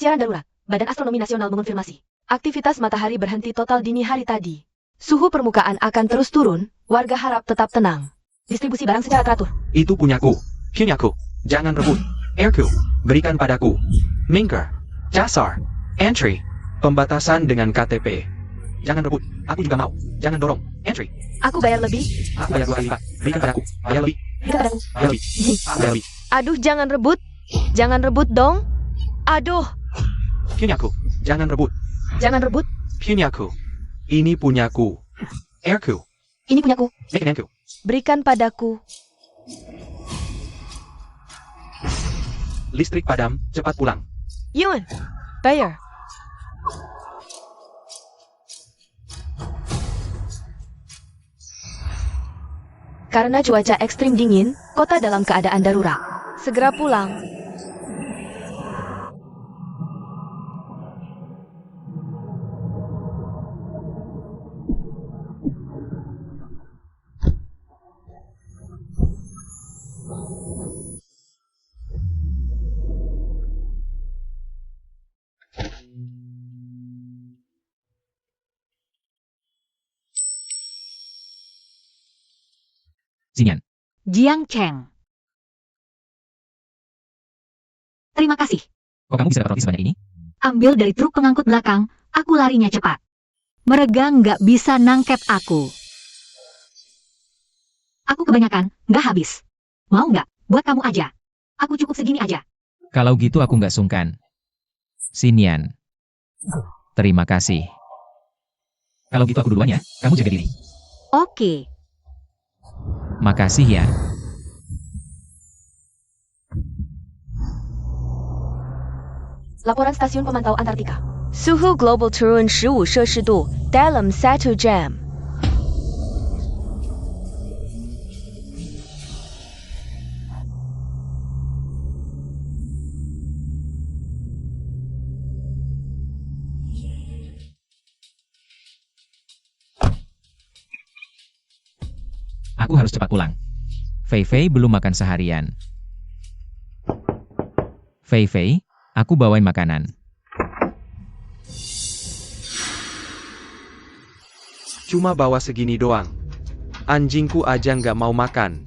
Siaran darurat. Badan Astronomi Nasional mengonfirmasi. Aktivitas matahari berhenti total dini hari tadi. Suhu permukaan akan terus turun, warga harap tetap tenang. Distribusi barang secara teratur. Itu punyaku. Punyaku. Jangan rebut. Airku. Berikan padaku. Minker. Dasar. Entry. Pembatasan dengan KTP. Jangan rebut. Aku juga mau. Jangan dorong. Entry. Aku bayar lebih. Aku bayar 2 kali lipat. Berikan padaku. Bayar lebih. Berikan padaku. Bayar lebih. Bayar lebih. Aduh, jangan rebut. Jangan rebut dong. Aduh. Punyaku. Jangan rebut. Jangan rebut. Punyaku. Ini punyaku. Airku. Ini punyaku. Makananku. Berikan padaku. Listrik padam. Cepat pulang. Yun. Bayar. Karena cuaca ekstrim dingin, kota dalam keadaan darurat. Segera pulang. Xinyan. Jiang Cheng. Terima kasih. Kok kamu bisa dapat roti sebanyak ini? Ambil dari truk pengangkut belakang, aku larinya cepat. Mereka nggak bisa nangkep aku. Aku kebanyakan, nggak habis. Mau nggak? Buat kamu aja. Aku cukup segini aja. Kalau gitu aku nggak sungkan. Xinyan. Terima kasih. Kalau gitu aku duluan ya, kamu jaga diri. Oke. Makasih ya. Laporan Stasiun Pemantau Antartika. Suhu global turun 15 摄氏度 dalam 1 jam. Aku harus cepat pulang. Fei Fei belum makan seharian. Fei Fei, aku bawain makanan. Cuma bawa segini doang. Anjingku aja nggak mau makan.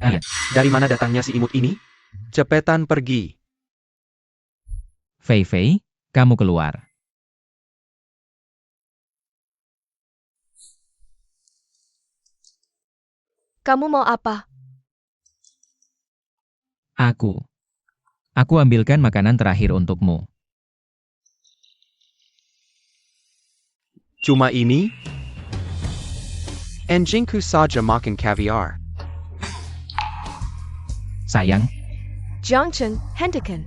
Iya. Dari mana datangnya si imut ini? Cepetan pergi. Fei Fei, kamu keluar. Kamu mau apa? Aku ambilkan makanan terakhir untukmu. Cuma ini? Anjingku saja makan caviar. Sayang, Jiang Cheng, hentikan.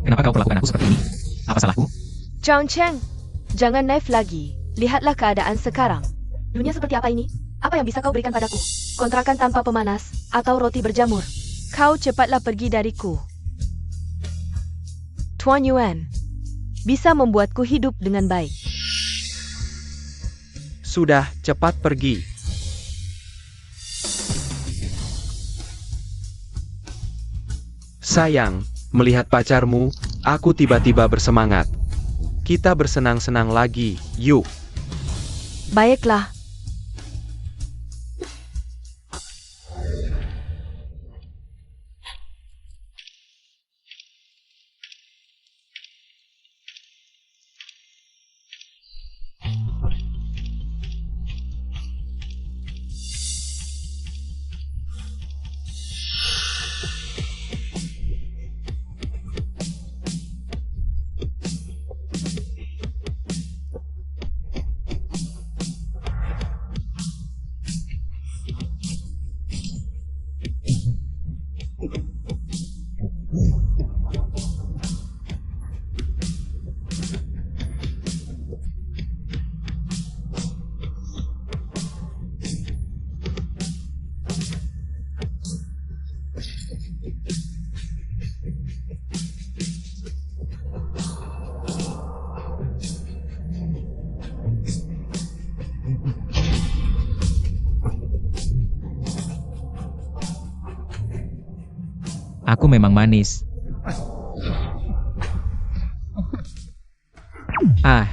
kenapa kau perlakukan aku seperti ini? Apa salahku? Jiang Cheng, jangan naif lagi. Lihatlah keadaan sekarang. Dunia seperti apa ini? Apa yang bisa kau berikan padaku? Kontrakan tanpa pemanas, atau roti berjamur? Kau cepatlah pergi dariku. Tuan Yuan, bisa membuatku hidup dengan baik. Sudah, cepat pergi. Sayang, melihat pacarmu, aku tiba-tiba bersemangat. Kita bersenang-senang lagi, yuk. Baiklah. Aku memang manis. Ah,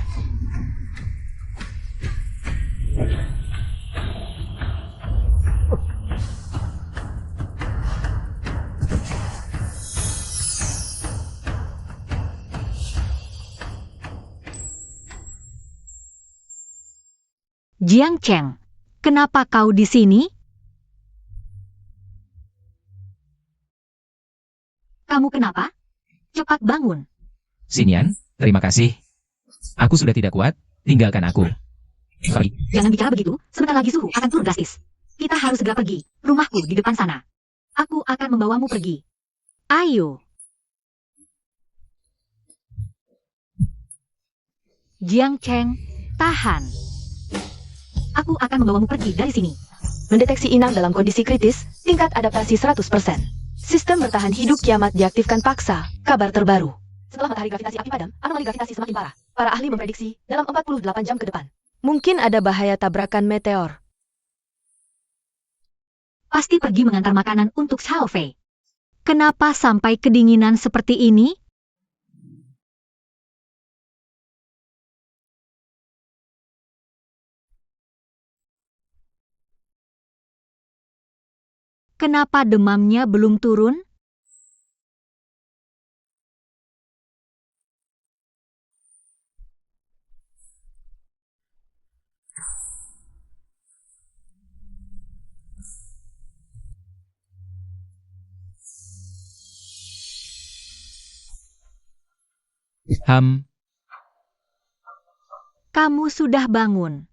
Jiang Cheng, kenapa kau di sini? Kamu kenapa? Cepat bangun. Xinian, terima kasih. Aku sudah tidak kuat, tinggalkan aku. Sorry, Jangan bicara begitu, sebentar lagi suhu akan turun drastis. Kita harus segera pergi. Rumahku di depan sana. Aku akan membawamu pergi. Ayo. Jiang Cheng, tahan. Aku akan membawamu pergi dari sini. Mendeteksi inang dalam kondisi kritis, tingkat adaptasi 100%. Sistem bertahan hidup kiamat diaktifkan paksa. Kabar terbaru. Setelah matahari gravitasi api padam, anomali gravitasi semakin parah. Para ahli memprediksi dalam 48 jam ke depan. Mungkin ada bahaya tabrakan meteor. Pasti pergi mengantar makanan untuk Xiao Fei. Kenapa sampai kedinginan seperti ini? Kenapa demamnya belum turun? Kamu sudah bangun.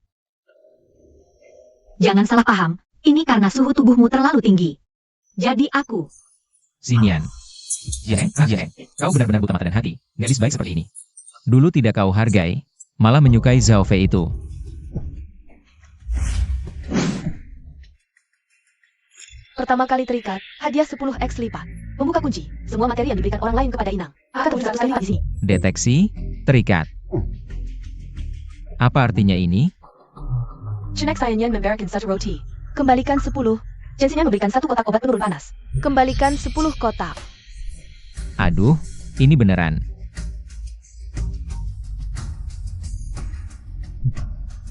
Jangan salah paham, ini karena suhu tubuhmu terlalu tinggi. Jadi aku. Xinian. Jiang, kau benar-benar buta mata dan hati, gadis baik seperti ini. Dulu tidak kau hargai, malah menyukai Zhao Fei itu. Pertama kali terikat, hadiah 10x lipat. Membuka kunci, semua materi yang diberikan orang lain kepada inang akan terus 100 kali lipat di sini. Deteksi, terikat. Apa artinya ini? Chenek Sayanyan memberikan 1 roti. Kembalikan 10. Jensinya memberikan 1 kotak obat penurun panas. Kembalikan 10 kotak. Aduh, ini beneran.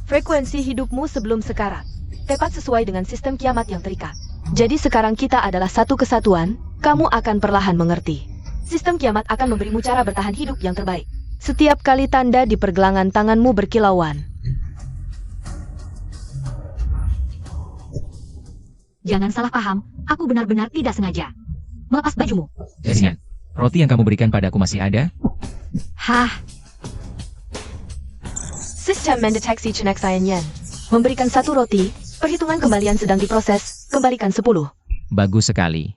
Frekuensi hidupmu sebelum sekarat. Tepat sesuai dengan sistem kiamat yang terikat. Jadi sekarang kita adalah satu kesatuan, kamu akan perlahan mengerti. Sistem kiamat akan memberimu cara bertahan hidup yang terbaik. Setiap kali tanda di pergelangan tanganmu berkilauan. Jangan salah paham, aku benar-benar tidak sengaja. Melepas bajumu. Xinian, roti yang kamu berikan padaku masih ada? Hah, Sistem mendeteksi Chenek Sayanyan. Memberikan 1 roti, perhitungan kembalian sedang diproses, kembalikan 10. Bagus sekali.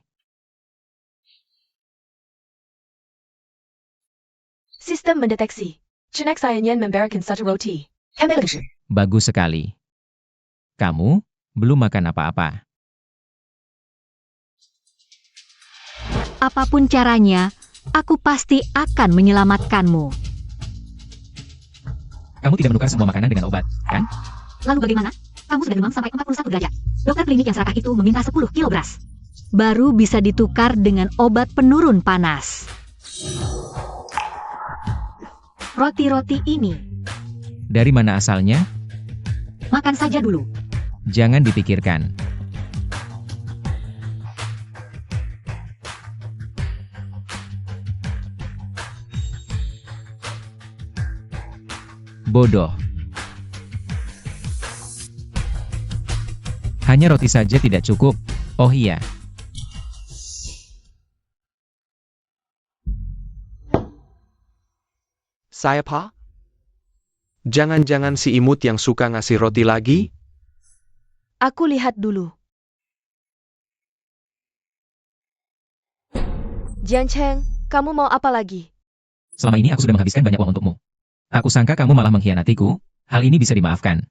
Sistem mendeteksi. Chenek Sayanyan memberikan 1 roti. Kembalikan. Bagus sekali. Kamu belum makan apa-apa. apapun caranya, aku pasti akan menyelamatkanmu. Kamu tidak menukar semua makanan dengan obat, kan? Lalu bagaimana? Kamu sudah demam sampai 41 derajat. Dokter klinik yang serakah itu meminta 10 kilo beras. Baru bisa ditukar dengan obat penurun panas. Roti-roti ini, Dari mana asalnya? makan saja dulu. Jangan dipikirkan. Bodoh. Hanya roti saja tidak cukup. Oh iya. Saya Pak? Jangan-jangan si imut yang suka ngasih roti lagi? Aku lihat dulu. Jiang Cheng, kamu mau apa lagi? Selama ini aku sudah menghabiskan banyak uang untukmu. Aku sangka kamu malah mengkhianatiku. Hal ini bisa dimaafkan.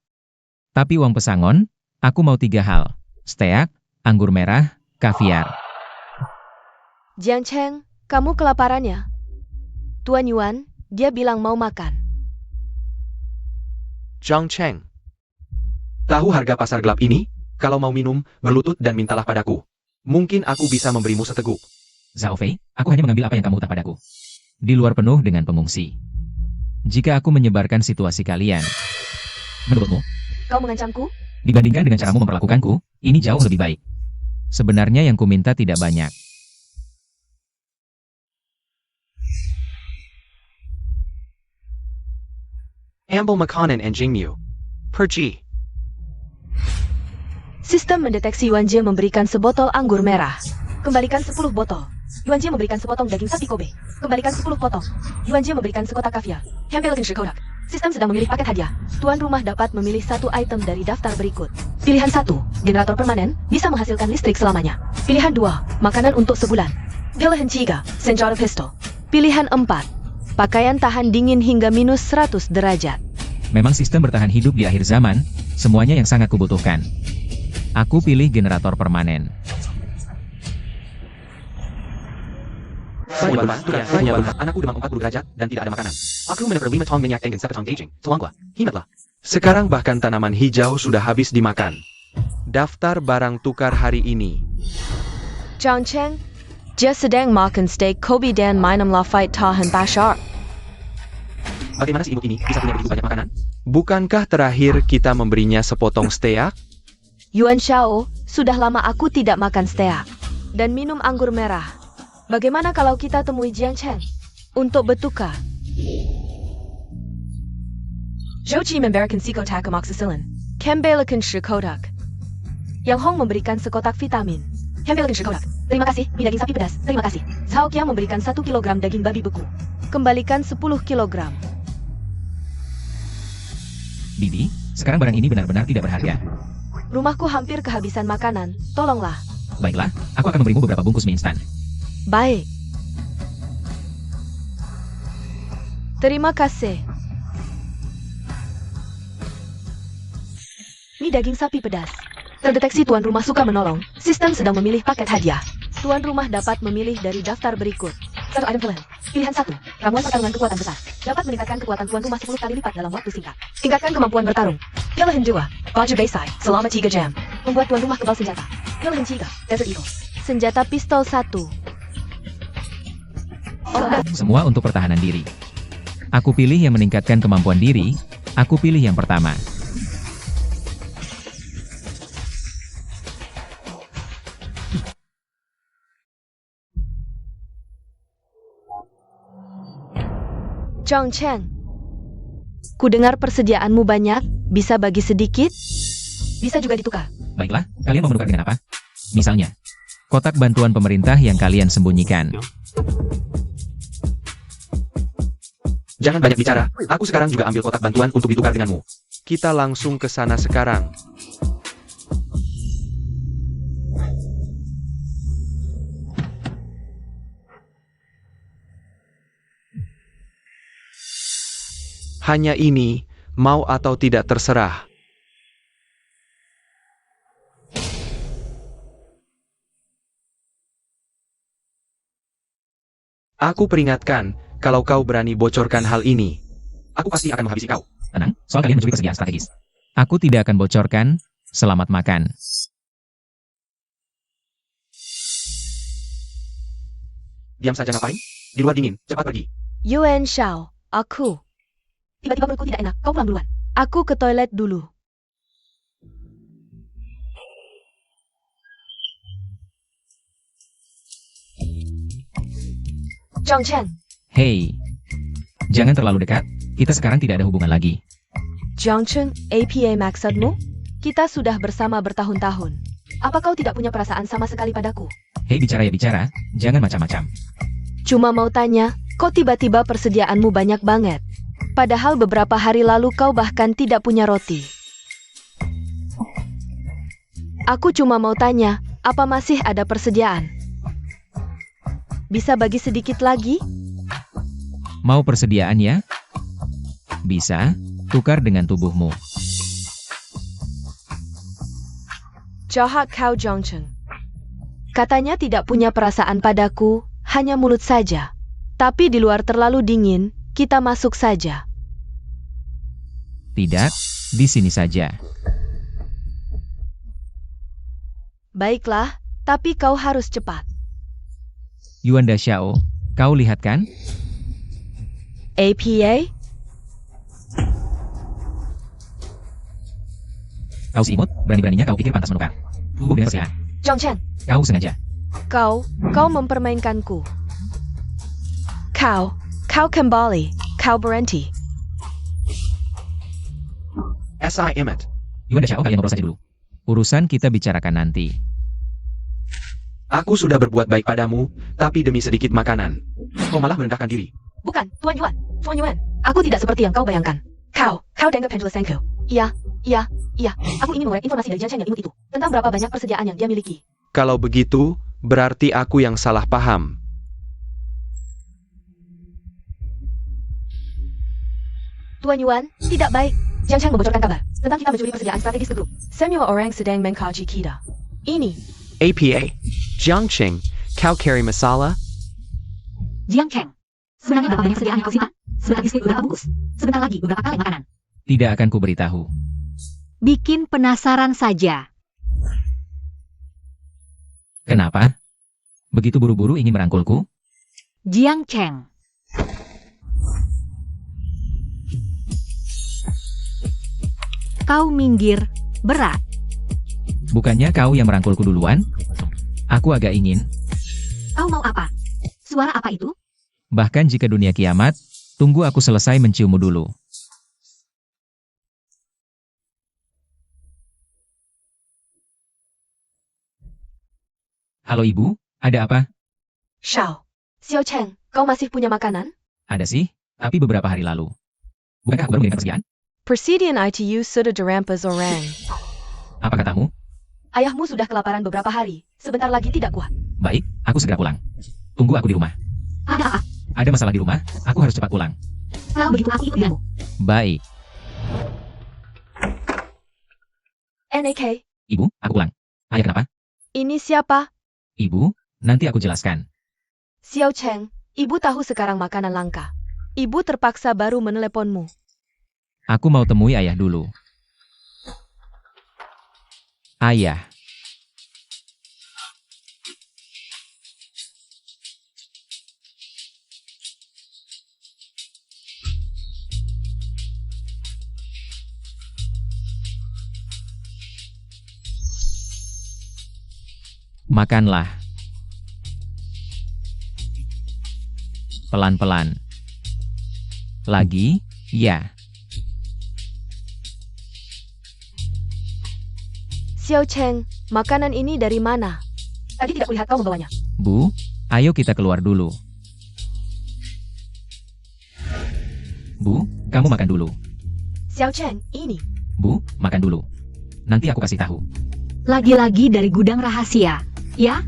Tapi uang pesangon, aku mau 3 hal. Steak, anggur merah, kaviar. Jiang Cheng, kamu kelaparan ya? Tuan Yuan, dia bilang mau makan. Zhang Cheng. Tahu harga pasar gelap ini? Kalau mau minum, berlutut dan mintalah padaku. Mungkin aku bisa memberimu seteguk. Zhao Fei, aku hanya mengambil apa yang kamu hutang padaku. Di luar penuh dengan pengungsi. jika aku menyebarkan situasi kalian. Menurutmu, Kau mengancamku? dibandingkan dengan caramu memperlakukanku, ini jauh lebih baik. Sebenarnya yang kuminta tidak banyak. Ambil makanan anjingmu. Pergi. Sistem mendeteksi Yuan Jie memberikan sebotol anggur merah. Kembalikan 10 botol. Yuan Jie memberikan sepotong daging sapi Kobe. Kembalikan 10 potong. Yuan Jie memberikan sekotak kaviar. Campbell Kodak. Sistem sedang memilih paket hadiah. Tuan rumah dapat memilih satu item dari daftar berikut. Pilihan 1, generator permanen, bisa menghasilkan listrik selamanya. Pilihan 2, makanan untuk sebulan. Pilihan 3, senjata pistol. Pilihan 4, pakaian tahan dingin hingga minus 100 derajat. Memang sistem bertahan hidup di akhir zaman, semuanya yang sangat kubutuhkan. Aku pilih generator permanen. Anakku demam 40 derajat dan tidak ada makanan. Aku menukar 5 tong minyak dengan 1 tong daging. Tolonglah, hematlah. Sekarang bahkan tanaman hijau sudah habis dimakan. Daftar barang tukar hari ini. Zhang Cheng, dia sedang makan steak Kobe dan minum Lafite tahan bashar. Bagaimana si ibu ini bisa punya begitu banyak makanan? Bukankah terakhir kita memberinya sepotong steak? Yuan Xiao, sudah lama aku tidak makan steak dan minum anggur merah. Bagaimana kalau kita temui Jiang Chen untuk bertukar? Zhou Qi memberikan sekotak amoxicillin. Kembalikan sekotak. Yang Hong memberikan sekotak vitamin. Kembalikan sekotak. Terima kasih, mie daging sapi pedas. Terima kasih. Cao Qiang memberikan 1 kilogram daging babi beku. Kembalikan 10 kilogram. Bibi, sekarang barang ini benar-benar tidak berharga. Rumahku hampir kehabisan makanan. Tolonglah. Baiklah, aku akan memberimu beberapa bungkus mie instan. Baik. Terima kasih. Mie daging sapi pedas. Terdeteksi tuan rumah suka menolong. Sistem sedang memilih paket hadiah. Tuan rumah dapat memilih dari daftar berikut. 1 item pilihan. Pilihan 1. Ramuan pertarungan kekuatan besar. Dapat meningkatkan kekuatan tuan rumah 10 kali lipat dalam waktu singkat. Tingkatkan kemampuan bertarung. Pilihan 2. Baju Bayside selama 3 jam. Membuat tuan rumah kebal senjata. Pilihan 3. Desert Eagle. Senjata pistol 1. Semua untuk pertahanan diri. Aku pilih yang meningkatkan kemampuan diri, aku pilih yang pertama. Zhang Chen, ku dengar persediaanmu banyak, bisa bagi sedikit? Bisa juga ditukar. Baiklah, kalian mau menukar dengan apa? Misalnya, kotak bantuan pemerintah yang kalian sembunyikan. Jangan banyak bicara, aku sekarang juga ambil kotak bantuan untuk ditukar denganmu. Kita langsung ke sana sekarang. Hanya ini, mau atau tidak terserah. Aku peringatkan, kalau kau berani bocorkan hal ini, aku pasti akan menghabisi kau. Tenang, soal kalian mencuri persediaan strategis. Aku tidak akan bocorkan, selamat makan. Diam saja ngapain? Di luar dingin, cepat pergi. Yuan Xiao, aku. Tiba-tiba perutku tidak enak, kau pulang duluan. Aku ke toilet dulu. Zhang Chen, Hei, jangan terlalu dekat, kita sekarang tidak ada hubungan lagi. Zhang Chen, APA maksudmu? Kita sudah bersama bertahun-tahun. Apa kau tidak punya perasaan sama sekali padaku? Hei bicara ya bicara, jangan macam-macam. Cuma mau tanya, kok tiba-tiba persediaanmu banyak banget? Padahal beberapa hari lalu kau bahkan tidak punya roti. Aku cuma mau tanya, apa masih ada persediaan? Bisa bagi sedikit lagi? Mau persediaan ya? Bisa, tukar dengan tubuhmu. Jahat kau Zhang Chen. Katanya tidak punya perasaan padaku, hanya mulut saja. Tapi di luar terlalu dingin, kita masuk saja. Tidak, di sini saja. Baiklah, tapi kau harus cepat. Yuan Xiao, kau lihat kan? APA? Kau si imut, berani-beraninya kau pikir pantas menukar. Bu dengan persiaan. Zhang Chen, Kau sengaja. kau mempermainkanku. Kau kembali. Kau berhenti. Si Emmet. Yuan dan Xiao kalian ngobrol saja dulu. Urusan kita bicarakan nanti. Aku sudah berbuat baik padamu, tapi demi sedikit makanan, kau malah merendahkan diri. Bukan, Tuan Yuan. Tuan Yuan, aku tidak seperti yang kau bayangkan. Kau dengar penjelasanku. Iya. Aku ingin mengorek informasi dari Jiang Chen yang imut itu. Tentang berapa banyak persediaan yang dia miliki. Kalau begitu, berarti aku yang salah paham. Tuan Yuan, tidak baik. Jiang Chen membocorkan kabar tentang kita mencuri persediaan strategis ke grup. Semua orang sedang mengkaji kita. Ini, APA, Jiangqing, kau carry masalah? Jiang Cheng, sebenarnya berapa banyak sediaan yang kau simpan? Sebentar biskuit beberapa bungkus. Sebentar lagi beberapa kaleng makanan. Tidak akan kuberitahu. Bikin penasaran saja. Kenapa? Begitu buru-buru ingin merangkulku? Jiang Cheng. Kau minggir, berat. Bukannya kau yang merangkulku duluan? Aku agak ingin. Kau mau apa? Suara apa itu? Bahkan jika dunia kiamat, tunggu aku selesai menciummu dulu. Halo ibu, ada apa? Xiao Chen, kau masih punya makanan? Ada sih, tapi beberapa hari lalu. Bukankah aku baru mengirimkan persediaan? Persediaan ITU sudah dirampas orang. Apa katamu? Ayahmu sudah kelaparan beberapa hari. Sebentar lagi tidak kuat. Baik, aku segera pulang. Tunggu aku di rumah. Ada apa? Ada masalah di rumah, aku harus cepat pulang. Kalau begitu aku ikut denganmu. Baik, NAK, ibu, aku pulang. Ayah kenapa? ini siapa? Ibu, nanti aku jelaskan. Xiao Chen, ibu tahu sekarang makanan langka. Ibu terpaksa baru meneleponmu. Aku mau temui ayah dulu. Ayah. Makanlah. Pelan-pelan. Lagi, ya. Xiao Chen, makanan ini dari mana? Tadi tidak kulihat kau membawanya. Bu, ayo kita keluar dulu. Bu, kamu makan dulu. Xiao Chen, ini. Bu, makan dulu. Nanti aku kasih tahu. Lagi-lagi dari gudang rahasia, ya?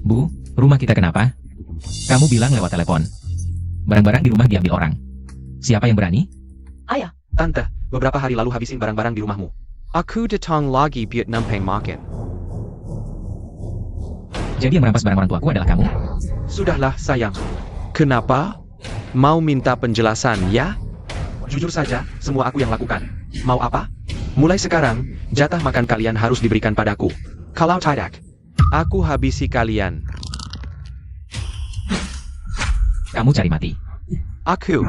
Bu, rumah kita kenapa? Kamu bilang lewat telepon. Barang-barang di rumah diambil orang. Siapa yang berani? Tante, beberapa hari lalu habisin barang-barang di rumahmu. Aku datang lagi buat nampeng makan. Jadi yang merampas barang orang tuaku adalah kamu? Sudahlah, sayang. Kenapa? Mau minta penjelasan, ya? Jujur saja, semua aku yang lakukan. Mau apa? Mulai sekarang, jatah makan kalian harus diberikan padaku. Kalau tidak, aku habisi kalian. Kamu cari mati. Aku.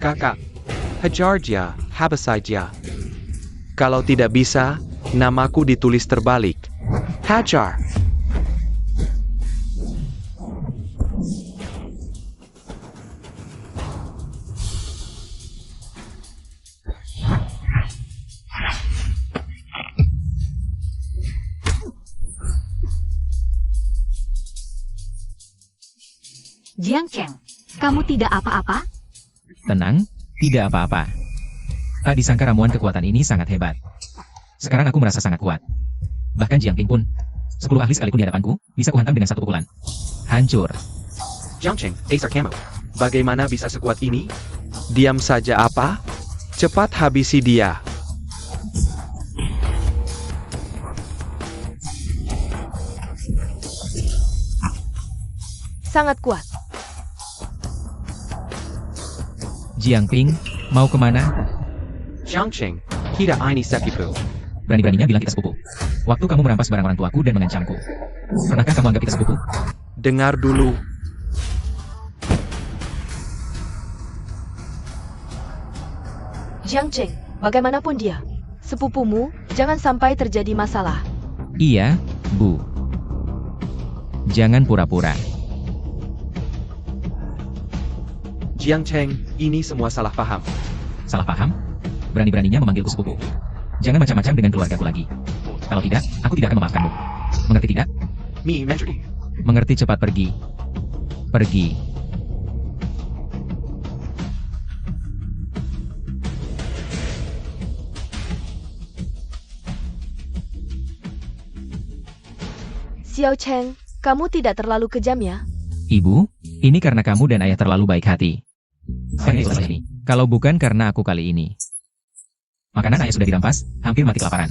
Kakak, hajar dia, habis saja. Kalau tidak bisa, namaku ditulis terbalik. Hajar. Jiang Cheng, kamu tidak apa-apa? Tenang, tidak apa-apa. Tak disangka ramuan kekuatan ini sangat hebat. Sekarang aku merasa sangat kuat. Bahkan Jiang Ping pun. 10 ahli sekalipun di hadapanku, bisa kuhantam dengan satu pukulan. Hancur. Jiangqing, Acer Camo. Bagaimana bisa sekuat ini? Diam saja apa? Cepat habisi dia. Sangat kuat. Jiang Ping, mau kemana? Jiangqing, tidak ini sepipu. Berani-beraninya bilang kita sepupu. Waktu kamu merampas barang orang tuaku dan mengancamku. Pernahkah kamu anggap kita sepupu? Dengar dulu. Jiang Cheng, bagaimanapun dia, sepupumu, jangan sampai terjadi masalah. Iya, Bu. Jangan pura-pura. Jiang Cheng, ini semua salah paham. Salah paham? Berani-beraninya memanggilku sepupu. Jangan macam-macam dengan keluargaku lagi. Kalau tidak, aku tidak akan memaafkanmu. Mengerti tidak? Mi Mengerti. Mengerti, cepat pergi. Pergi. Xiao Cheng, kamu tidak terlalu kejam ya? Ibu, ini karena kamu dan ayah terlalu baik hati. Kalau bukan karena aku kali ini. Makanan ayah sudah dirampas, hampir mati kelaparan.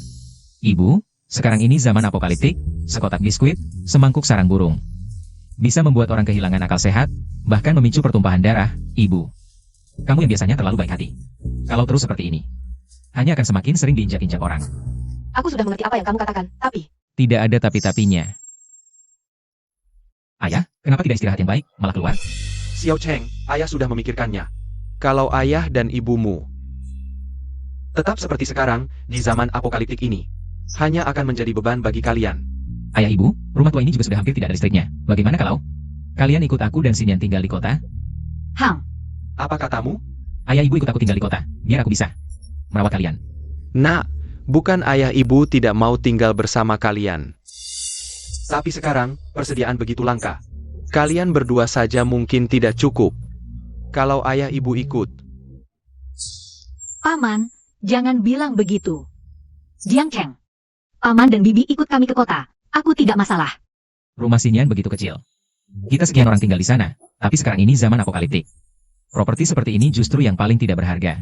Ibu, sekarang ini zaman apokaliptik, sekotak biskuit, semangkuk sarang burung. Bisa membuat orang kehilangan akal sehat, bahkan memicu pertumpahan darah, Ibu. Kamu yang biasanya terlalu baik hati. Kalau terus seperti ini, hanya akan semakin sering diinjak-injak orang. Aku sudah mengerti apa yang kamu katakan, tapi... Tidak ada tapi-tapinya. Ayah, kenapa tidak istirahat yang baik, malah keluar? Xiao Cheng, ayah sudah memikirkannya. Kalau ayah dan ibumu tetap seperti sekarang, di zaman apokaliptik ini, hanya akan menjadi beban bagi kalian. Ayah, ibu, rumah tua ini juga sudah hampir tidak ada listriknya. Bagaimana kalau kalian ikut aku dan Xinyan tinggal di kota? Hang, Apa katamu? Ayah, ibu ikut aku tinggal di kota, biar aku bisa merawat kalian. Nak, bukan ayah ibu tidak mau tinggal bersama kalian. Tapi sekarang, persediaan begitu langka. Kalian berdua saja mungkin tidak cukup. Kalau ayah ibu ikut, Paman, jangan bilang begitu. Jiang Cheng, Paman dan Bibi ikut kami ke kota. Aku tidak masalah. Rumah Xinyan begitu kecil. Kita sekian orang tinggal di sana, tapi sekarang ini zaman apokaliptik. Properti seperti ini justru yang paling tidak berharga.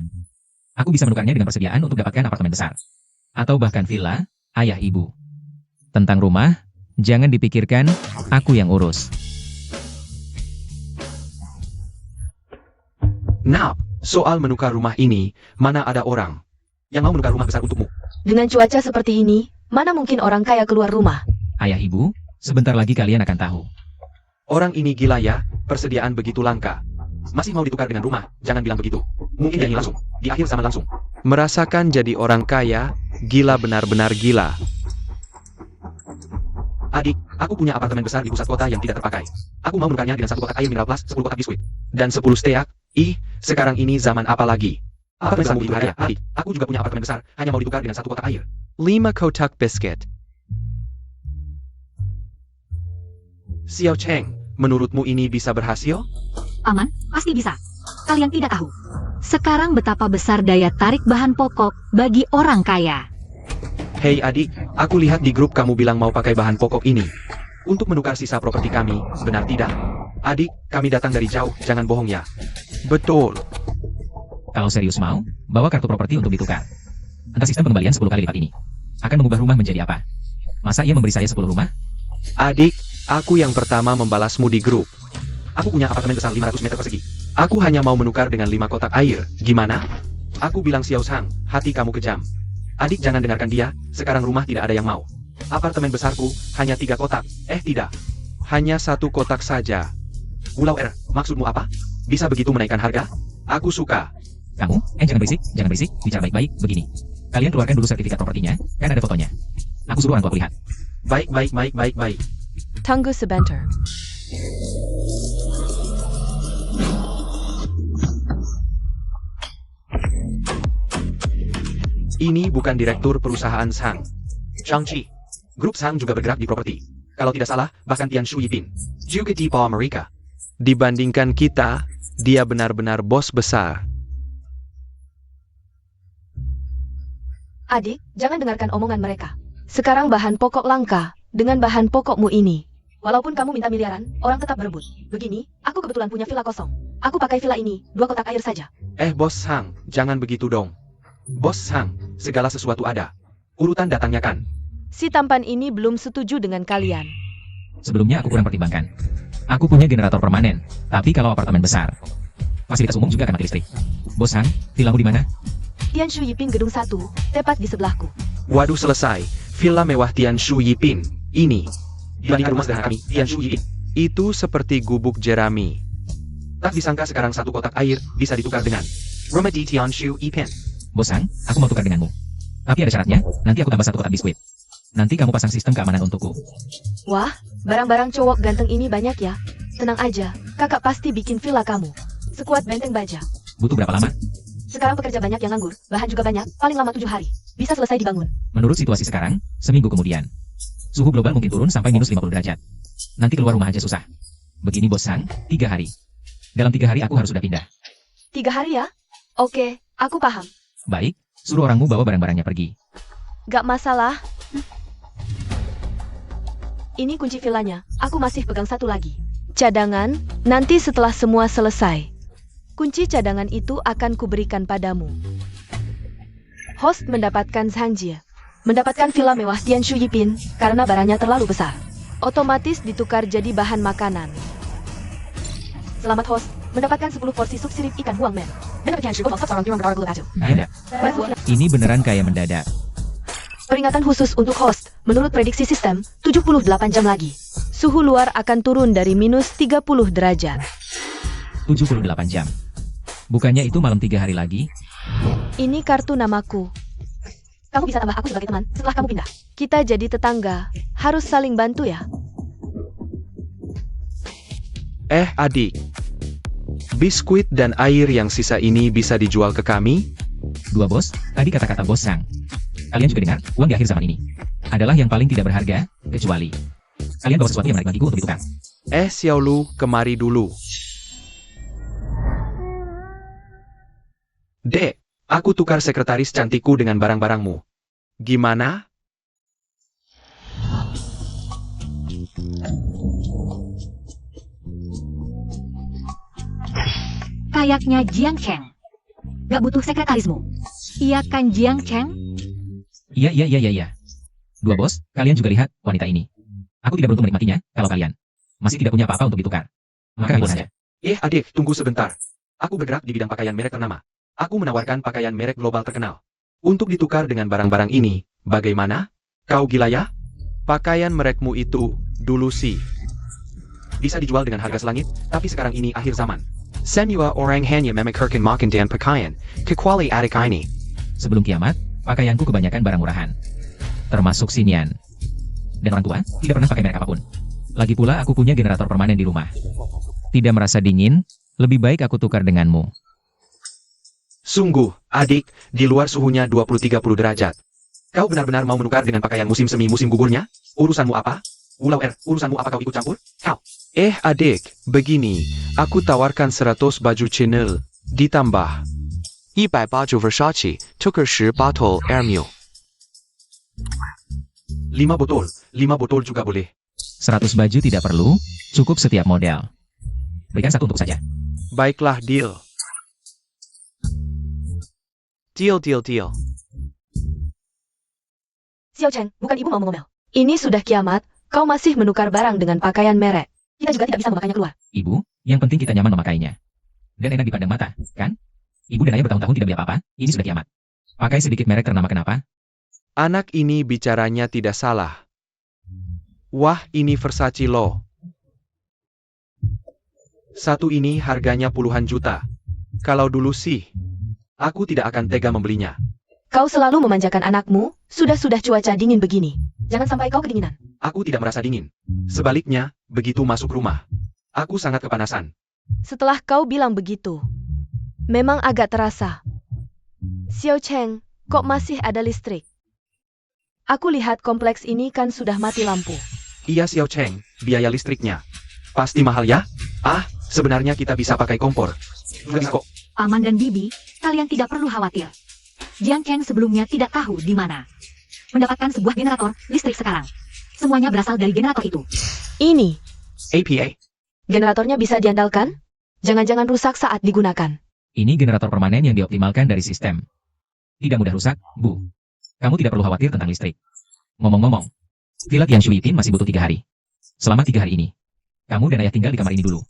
Aku bisa menukarnya dengan persediaan untuk dapatkan apartemen besar. Atau bahkan villa, ayah ibu. Tentang rumah, jangan dipikirkan, aku yang urus. Nah, soal menukar rumah ini, mana ada orang yang mau menukar rumah besar untukmu? Dengan cuaca seperti ini, mana mungkin orang kaya keluar rumah? Ayah ibu, sebentar lagi kalian akan tahu. Orang ini gila ya, persediaan begitu langka. Masih mau ditukar dengan rumah, jangan bilang begitu. Mungkin dia ini langsung, di akhir zaman langsung. Merasakan jadi orang kaya, gila benar-benar gila. Adik, aku punya apartemen besar di pusat kota yang tidak terpakai. Aku mau menukarnya dengan 1 kotak air mineral plus, 10 kotak biskuit, dan 10 steak. Sekarang ini zaman apa lagi? Apartemen besar begitu harga, adik. Aku juga punya apartemen besar, hanya mau ditukar dengan 1 kotak air. 5 kotak biskuit. Xiao Cheng, menurutmu ini bisa berhasil? Paman, pasti bisa. Kalian tidak tahu. Sekarang betapa besar daya tarik bahan pokok bagi orang kaya. Hei adik, aku lihat di grup kamu bilang mau pakai bahan pokok ini untuk menukar sisa properti kami, benar tidak? Adik, kami datang dari jauh, jangan bohong ya. Betul. Kalau serius mau, bawa kartu properti untuk ditukar. Entah sistem pengembalian 10 kali lipat ini akan mengubah rumah menjadi apa? Masa ia memberi saya 10 rumah? Adik, aku yang pertama membalasmu di grup. Aku punya apartemen besar 500 meter persegi. Aku hanya mau menukar dengan 5 kotak air. Gimana? Aku bilang Xiao Sang, hati kamu kejam. Adik jangan dengarkan dia, sekarang rumah tidak ada yang mau. Apartemen besarku, hanya 3 kotak. Tidak. Hanya 1 kotak saja. Pulau R, maksudmu apa? Bisa begitu menaikkan harga? Aku suka. Kamu, jangan berisik, bicara baik-baik, begini. Kalian keluarkan dulu sertifikat propertinya, kan ada fotonya. Aku suruh orang tua lihat. Baik. Tunggu sebentar. Ini bukan direktur perusahaan Sang. Shang-Chi. Grup Sang juga bergerak di properti. Kalau tidak salah, bahkan Tian Shu Yipin juga di bawah mereka. Dibandingkan kita, dia benar-benar bos besar. Adik, jangan dengarkan omongan mereka. Sekarang bahan pokok langka. Dengan bahan pokokmu ini, walaupun kamu minta miliaran, orang tetap berebut. Begini, aku kebetulan punya villa kosong. Aku pakai villa ini, 2 kotak air saja. Bos Sang, jangan begitu dong. Bos Sang, segala sesuatu ada. Urutan datangnya kan. Si tampan ini belum setuju dengan kalian. Sebelumnya aku kurang pertimbangkan. Aku punya generator permanen, tapi kalau apartemen besar, fasilitas umum juga akan mati listrik. Bos Han, villamu di mana? Tian Shu Yipin gedung 1, tepat di sebelahku. Waduh selesai. Villa mewah Tian Shu Yipin. Ini. Dibandingkan rumah sederhana kami, Tian Shu Yipin. Itu seperti gubuk jerami. Tak disangka sekarang 1 kotak air bisa ditukar dengan rumah di Tian Shu Yipin. Bosang, aku mau tukar denganmu. Tapi ada syaratnya, nanti aku tambah 1 kotak biskuit. Nanti kamu pasang sistem keamanan untukku. Wah, barang-barang cowok ganteng ini banyak ya. Tenang aja, kakak pasti bikin villa kamu. Sekuat benteng baja. Butuh berapa lama? Sekarang pekerja banyak yang nganggur, bahan juga banyak, paling lama 7 hari. Bisa selesai dibangun. Menurut situasi sekarang, seminggu kemudian. Suhu global mungkin turun sampai minus 50 derajat. Nanti keluar rumah aja susah. Begini Bos Sang, 3 hari. Dalam 3 hari aku harus sudah pindah. 3 hari ya? Oke, aku paham. Baik, suruh orangmu bawa barang-barangnya pergi. Gak masalah. Ini kunci villanya, aku masih pegang satu lagi. Cadangan, nanti setelah semua selesai. Kunci cadangan itu akan kuberikan padamu. Host mendapatkan Zhangjie. Mendapatkan villa mewah Tian Shu Yipin karena barangnya terlalu besar. Otomatis ditukar jadi bahan makanan. Selamat host, mendapatkan 10 porsi sup sirip ikan huang men. Ada. Ini beneran kayak mendadak. Peringatan khusus untuk host, menurut prediksi sistem, 78 jam lagi. Suhu luar akan turun dari minus 30 derajat. 78 jam. Bukannya itu malam 3 hari lagi? Ini kartu namaku. Kamu bisa tambah aku sebagai teman setelah kamu pindah. Kita jadi tetangga, harus saling bantu ya. Adik. Biskuit dan air yang sisa ini bisa dijual ke kami? 2 bos, tadi kata-kata Bos Sang. Kalian juga dengar, uang di akhir zaman ini adalah yang paling tidak berharga, kecuali kalian bawa sesuatu yang menarik bagiku untuk ditukar. Xiaolu, kemari dulu. Dek, aku tukar sekretaris cantikku dengan barang-barangmu. Gimana? Kayaknya Jiang Cheng. Gak butuh sekretarismu. Iya kan Jiang Cheng? Iya. 2 bos, kalian juga lihat wanita ini. Aku tidak beruntung menikmatinya, kalau kalian masih tidak punya apa-apa untuk ditukar. Maka ambil saja. Adik, tunggu sebentar. Aku bergerak di bidang pakaian merek ternama. Aku menawarkan pakaian merek global terkenal. Untuk ditukar dengan barang-barang ini, bagaimana? Kau gila ya? Pakaian merekmu itu, dulu sih bisa dijual dengan harga selangit, tapi sekarang ini akhir zaman. Semua orang hanya memikirkan makan dan pakaian, kecuali adik ini. Sebelum kiamat, pakaianku kebanyakan barang murahan. Termasuk Xinyan. Dan orang tua, tidak pernah pakai merek apapun. Lagi pula aku punya generator permanen di rumah. Tidak merasa dingin, lebih baik aku tukar denganmu. Sungguh, adik, di luar suhunya 20-30 derajat. Kau benar-benar mau menukar dengan pakaian musim semi musim gugurnya? Urusanmu apa? Urusanmu apa kau ikut campur? Kau. Adik, begini, aku tawarkan 100 baju Chanel, ditambah 100 baju Versace, tukar 10 botol Hermès. 5 botol juga boleh. 100 baju tidak perlu, cukup setiap model. Berikan 1 untuk saja. Baiklah, deal. Deal. Xiao Cheng, bukan ibu mau mengomel. Ini sudah kiamat, kau masih menukar barang dengan pakaian merek. Kita juga tidak bisa memakainya keluar. Ibu, yang penting kita nyaman memakainya. Dan enak dipandang mata, kan? Ibu dan ayah bertahun-tahun tidak beli apa-apa, ini sudah kiamat. Pakai sedikit merek ternama kenapa? Anak ini bicaranya tidak salah. Wah, ini Versace loh. Satu ini harganya puluhan juta. Kalau dulu sih, aku tidak akan tega membelinya. Kau selalu memanjakan anakmu, sudah cuaca dingin begini. Jangan sampai kau kedinginan. Aku tidak merasa dingin. Sebaliknya, begitu masuk rumah, aku sangat kepanasan. Setelah kau bilang begitu, memang agak terasa. Xiao Cheng, kok masih ada listrik? Aku lihat kompleks ini kan sudah mati lampu. Iya Xiao Cheng, biaya listriknya pasti mahal ya? Sebenarnya kita bisa pakai kompor. Enggak kok. Paman dan Bibi, kalian tidak perlu khawatir. Jiang Cheng sebelumnya tidak tahu di mana mendapatkan sebuah generator listrik sekarang. Semuanya berasal dari generator itu. Ini, APA. generatornya bisa diandalkan? Jangan-jangan rusak saat digunakan. Ini generator permanen yang dioptimalkan dari sistem. Tidak mudah rusak, Bu. Kamu tidak perlu khawatir tentang listrik. Ngomong-ngomong, villa Tian Shu Yipin masih butuh 3 hari. Selama 3 hari ini, kamu dan ayah tinggal di kamar ini dulu.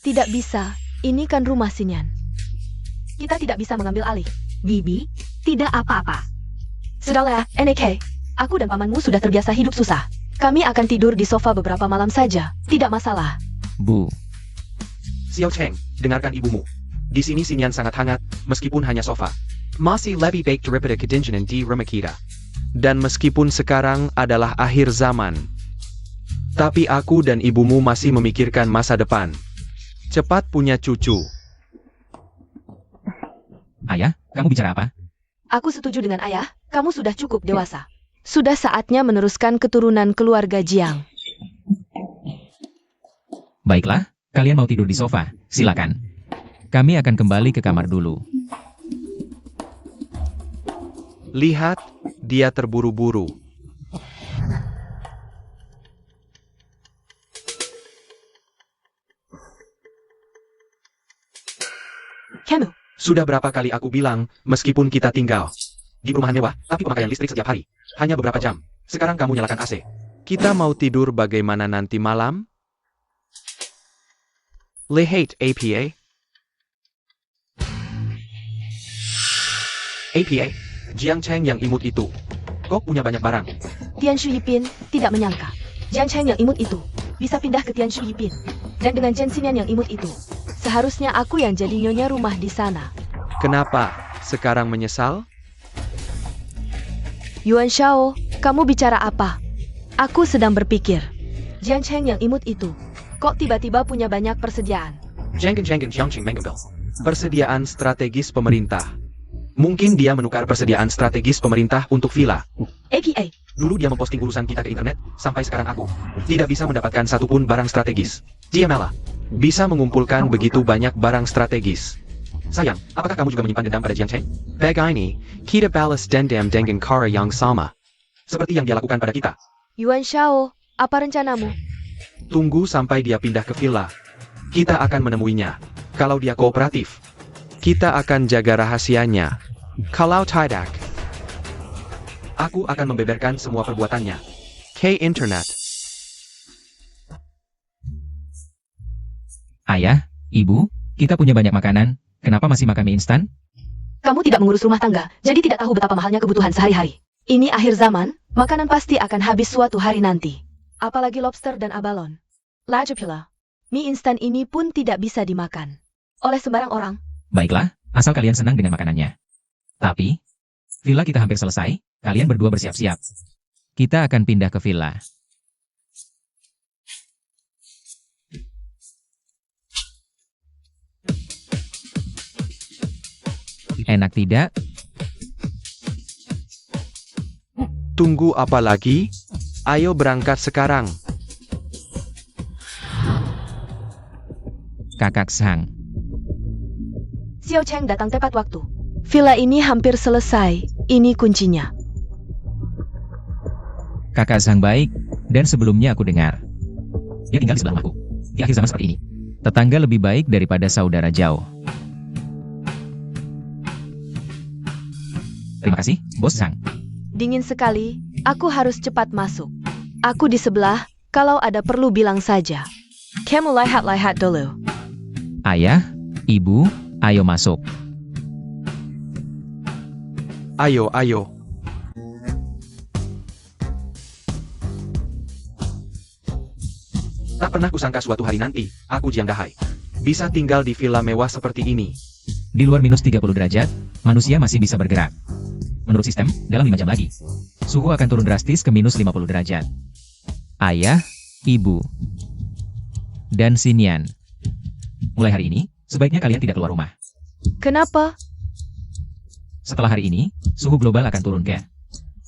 Tidak bisa, ini kan rumah Xinyan. Kita tidak bisa mengambil alih. Bibi, tidak apa-apa. Sudahlah, NK. Aku dan pamanmu sudah terbiasa hidup susah. Kami akan tidur di sofa beberapa malam saja, tidak masalah. Bu, Xiao Cheng, dengarkan ibumu. Di sini Xinyan sangat hangat, meskipun hanya sofa. Masih lebih baik daripada kedinginan di rumah kita. Dan meskipun sekarang adalah akhir zaman, tapi aku dan ibumu masih memikirkan masa depan. Cepat punya cucu. Ayah, kamu bicara apa? Aku setuju dengan ayah, kamu sudah cukup dewasa. Sudah saatnya meneruskan keturunan keluarga Jiang. Baiklah, kalian mau tidur di sofa, silakan. Kami akan kembali ke kamar dulu. Lihat, dia terburu-buru. Kamu, Sudah berapa kali aku bilang, meskipun kita tinggal di perumahan mewah, tapi pemakaian listrik setiap hari hanya beberapa jam. Sekarang kamu nyalakan AC. Kita mau tidur bagaimana nanti malam? Lihat APA. APA, Jiang Cheng yang imut itu. Kok punya banyak barang? Tian Shu Yipin tidak menyangka Jiang Cheng yang imut itu bisa pindah ke Tian Shu Yipin. Dan dengan Chen Xinian yang imut itu, seharusnya aku yang jadi nyonya rumah di sana. Kenapa? Sekarang menyesal? Yuan Shao, kamu bicara apa? Aku sedang berpikir. Jiang Cheng yang imut itu, kok tiba-tiba punya banyak persediaan? Jangan Jiangqing Mengambil. Persediaan strategis pemerintah. Mungkin dia menukar persediaan strategis pemerintah untuk villa. APA, Dulu dia memposting urusan kita ke internet, sampai sekarang aku tidak bisa mendapatkan satupun barang strategis. Dia malah bisa mengumpulkan begitu banyak barang strategis. Sayang, apakah kamu juga menyimpan dendam pada Jiang Cheng? Bagai ini, kita balas dendam dengan cara yang sama. Seperti yang dia lakukan pada kita. Yuan Shao, apa rencanamu? Tunggu sampai dia pindah ke villa. Kita akan menemuinya. Kalau dia kooperatif, kita akan jaga rahasianya. Kalau tidak, aku akan membeberkan semua perbuatannya ke internet. Ayah, ibu, kita punya banyak makanan, kenapa masih makan mie instan? Kamu tidak mengurus rumah tangga, jadi tidak tahu betapa mahalnya kebutuhan sehari-hari. Ini akhir zaman, makanan pasti akan habis suatu hari nanti. Apalagi lobster dan abalon. Lagi pula, mie instan ini pun tidak bisa dimakan oleh sembarang orang. Baiklah, asal kalian senang dengan makanannya. Tapi, villa kita hampir selesai, kalian berdua bersiap-siap. Kita akan pindah ke villa. Enak tidak? Tunggu apa lagi? Ayo berangkat sekarang. Kakak Sang. Xiao Cheng datang tepat waktu. Villa ini hampir selesai, ini kuncinya. Kakak Sang baik, dan sebelumnya aku dengar. Dia tinggal di sebelah rumahku. Di akhir zaman seperti ini. Tetangga lebih baik daripada saudara jauh. Terima kasih, Bos Sang. Dingin sekali, aku harus cepat masuk. Aku di sebelah, kalau ada perlu bilang saja. Kamu lihat-lihat dulu. Ayah, ibu, ayo masuk. Ayo, ayo. Tak pernah kusangka suatu hari nanti, aku Jiang Dahai bisa tinggal di villa mewah seperti ini. Di luar minus 30 derajat, manusia masih bisa bergerak. Menurut sistem, dalam 5 jam lagi, suhu akan turun drastis ke minus 50 derajat. Ayah, ibu, dan Xinian. Mulai hari ini, sebaiknya kalian tidak keluar rumah. Kenapa? Setelah hari ini, suhu global akan turun ke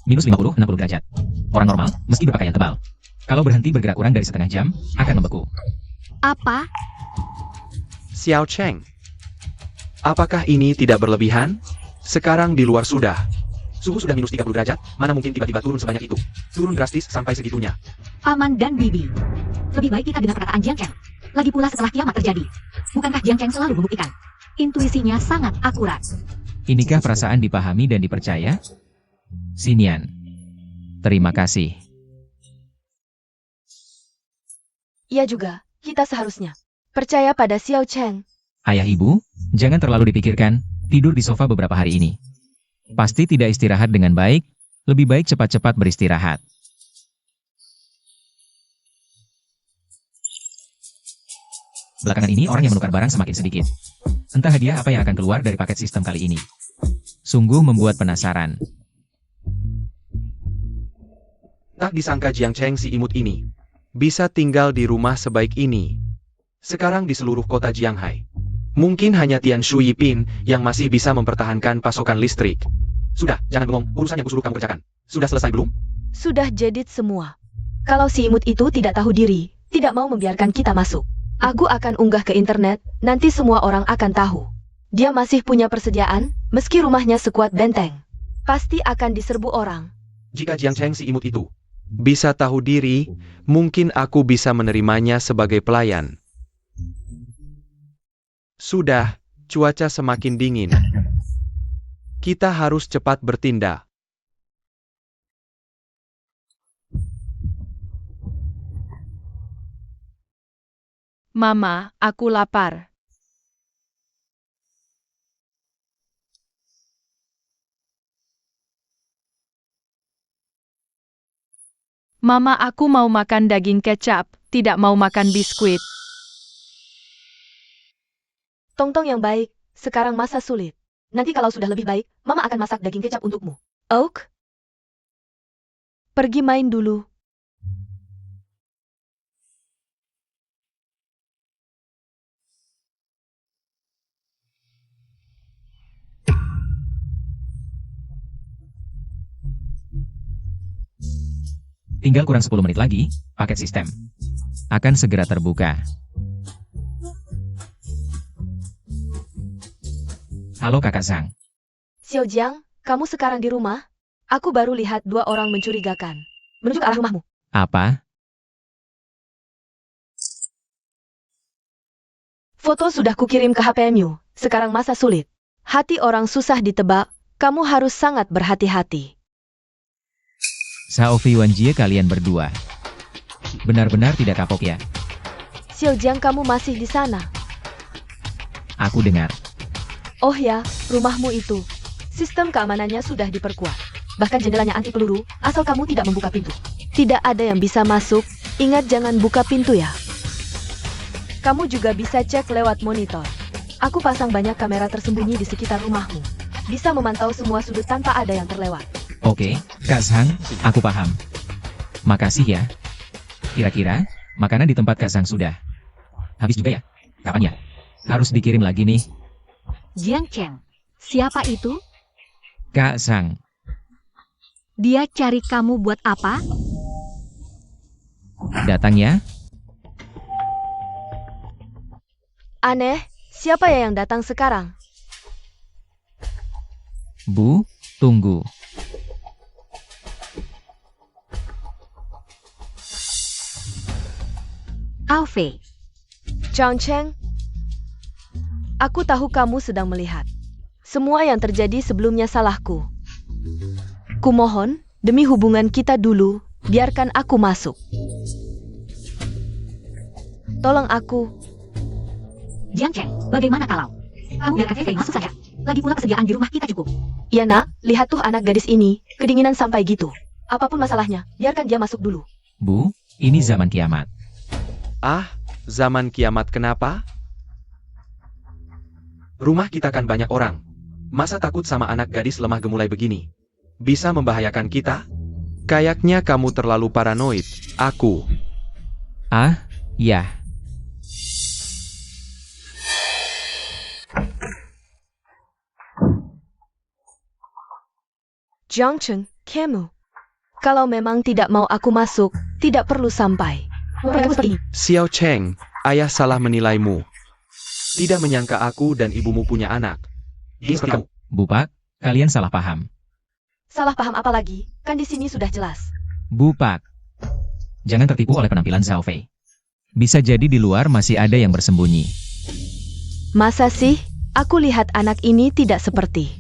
minus 50-60 derajat. Orang normal, meski berpakaian tebal, kalau berhenti bergerak kurang dari setengah jam, akan membeku. Apa? Xiao Cheng, apakah ini tidak berlebihan? Sekarang di luar sudah. Suhu sudah minus 30 derajat, mana mungkin tiba-tiba turun sebanyak itu? Turun drastis sampai segitunya. Paman dan Bibi. Lebih baik kita dengar perkataan Jiang Cheng. Lagi pula setelah kiamat terjadi. Bukankah Jiang Cheng selalu membuktikan? Intuisinya sangat akurat. Inikah perasaan dipahami dan dipercaya? Xinian. Terima kasih. Ia juga, kita seharusnya percaya pada Xiao Cheng. Ayah ibu, jangan terlalu dipikirkan, tidur di sofa beberapa hari ini. Pasti tidak istirahat dengan baik, lebih baik cepat-cepat beristirahat. Belakangan ini orang yang menukar barang semakin sedikit. Entah hadiah apa yang akan keluar dari paket sistem kali ini. Sungguh membuat penasaran. Tak disangka Jiang Cheng si imut ini bisa tinggal di rumah sebaik ini. Sekarang di seluruh kota Jianghai, mungkin hanya Tian Shui Yipin yang masih bisa mempertahankan pasokan listrik. Sudah, jangan bengong, urusan yang kusuruh kamu kerjakan. Sudah selesai belum? Sudah jedit semua. Kalau si imut itu tidak tahu diri, tidak mau membiarkan kita masuk, aku akan unggah ke internet, nanti semua orang akan tahu. Dia masih punya persediaan, meski rumahnya sekuat benteng. Pasti akan diserbu orang. Jika Jiang Cheng si imut itu bisa tahu diri, mungkin aku bisa menerimanya sebagai pelayan. Sudah, cuaca semakin dingin. Kita harus cepat bertindak. Mama, aku lapar. Mama, aku mau makan daging kecap, tidak mau makan biskuit. Tong-tong yang baik, sekarang masa sulit. Nanti kalau sudah lebih baik, Mama akan masak daging kecap untukmu. Oak? Pergi main dulu. Tinggal kurang 10 menit lagi, paket sistem akan segera terbuka. Halo Kakak Sang. Xiao Jiang, kamu sekarang di rumah? Aku baru lihat 2 orang mencurigakan. Menuju ke arah rumahmu. Apa? Foto sudah kukirim ke HPMU, sekarang masa sulit. Hati orang susah ditebak, kamu harus sangat berhati-hati. Xiaofi Wanjie kalian berdua. Benar-benar tidak kapok ya? Xiao Jiang, kamu masih di sana. Aku dengar. Oh ya, rumahmu itu. Sistem keamanannya sudah diperkuat. Bahkan jendelanya anti peluru, asal kamu tidak membuka pintu. Tidak ada yang bisa masuk, ingat jangan buka pintu ya. Kamu juga bisa cek lewat monitor. Aku pasang banyak kamera tersembunyi di sekitar rumahmu. Bisa memantau semua sudut tanpa ada yang terlewat. Oke, Kak Sang, aku paham. Makasih ya. Kira-kira, makanan di tempat Kak Sang sudah habis juga ya? Kapan ya? Harus dikirim lagi nih. Jiang Cheng, siapa itu? Kak Sang, Dia cari kamu buat apa? datang ya. Aneh, siapa ya yang datang sekarang? Bu, tunggu. Alfei, Chang Cheng, aku tahu kamu sedang melihat. Semua yang terjadi sebelumnya salahku. Kumohon, demi hubungan kita dulu, biarkan aku masuk. Tolong aku. Jiang Cheng, bagaimana kalau kamu biarkan Fei masuk saja? Lagi pula kesediaan di rumah kita cukup. Ya nak, lihat tuh anak gadis ini, kedinginan sampai gitu. Apapun masalahnya, biarkan dia masuk dulu. Bu, ini zaman kiamat. Ah, zaman kiamat kenapa? Rumah kita kan banyak orang. Masa takut sama anak gadis lemah gemulai begini? Bisa membahayakan kita? Kayaknya kamu terlalu paranoid. Aku. Ah, ya. Jiang Cheng, kamu. Kalau memang tidak mau aku masuk, tidak perlu sampai. Kamu seperti ini. Xiao Cheng, ayah salah menilaimu. Tidak menyangka aku dan ibumu punya anak. Ini seperti kamu. Bu Pak, kalian salah paham. Salah paham apa lagi? Kan di sini sudah jelas. Bu Pak, jangan tertipu oleh penampilan Xiao Fei. Bisa jadi di luar masih ada yang bersembunyi. Masa sih? Aku lihat anak ini tidak seperti.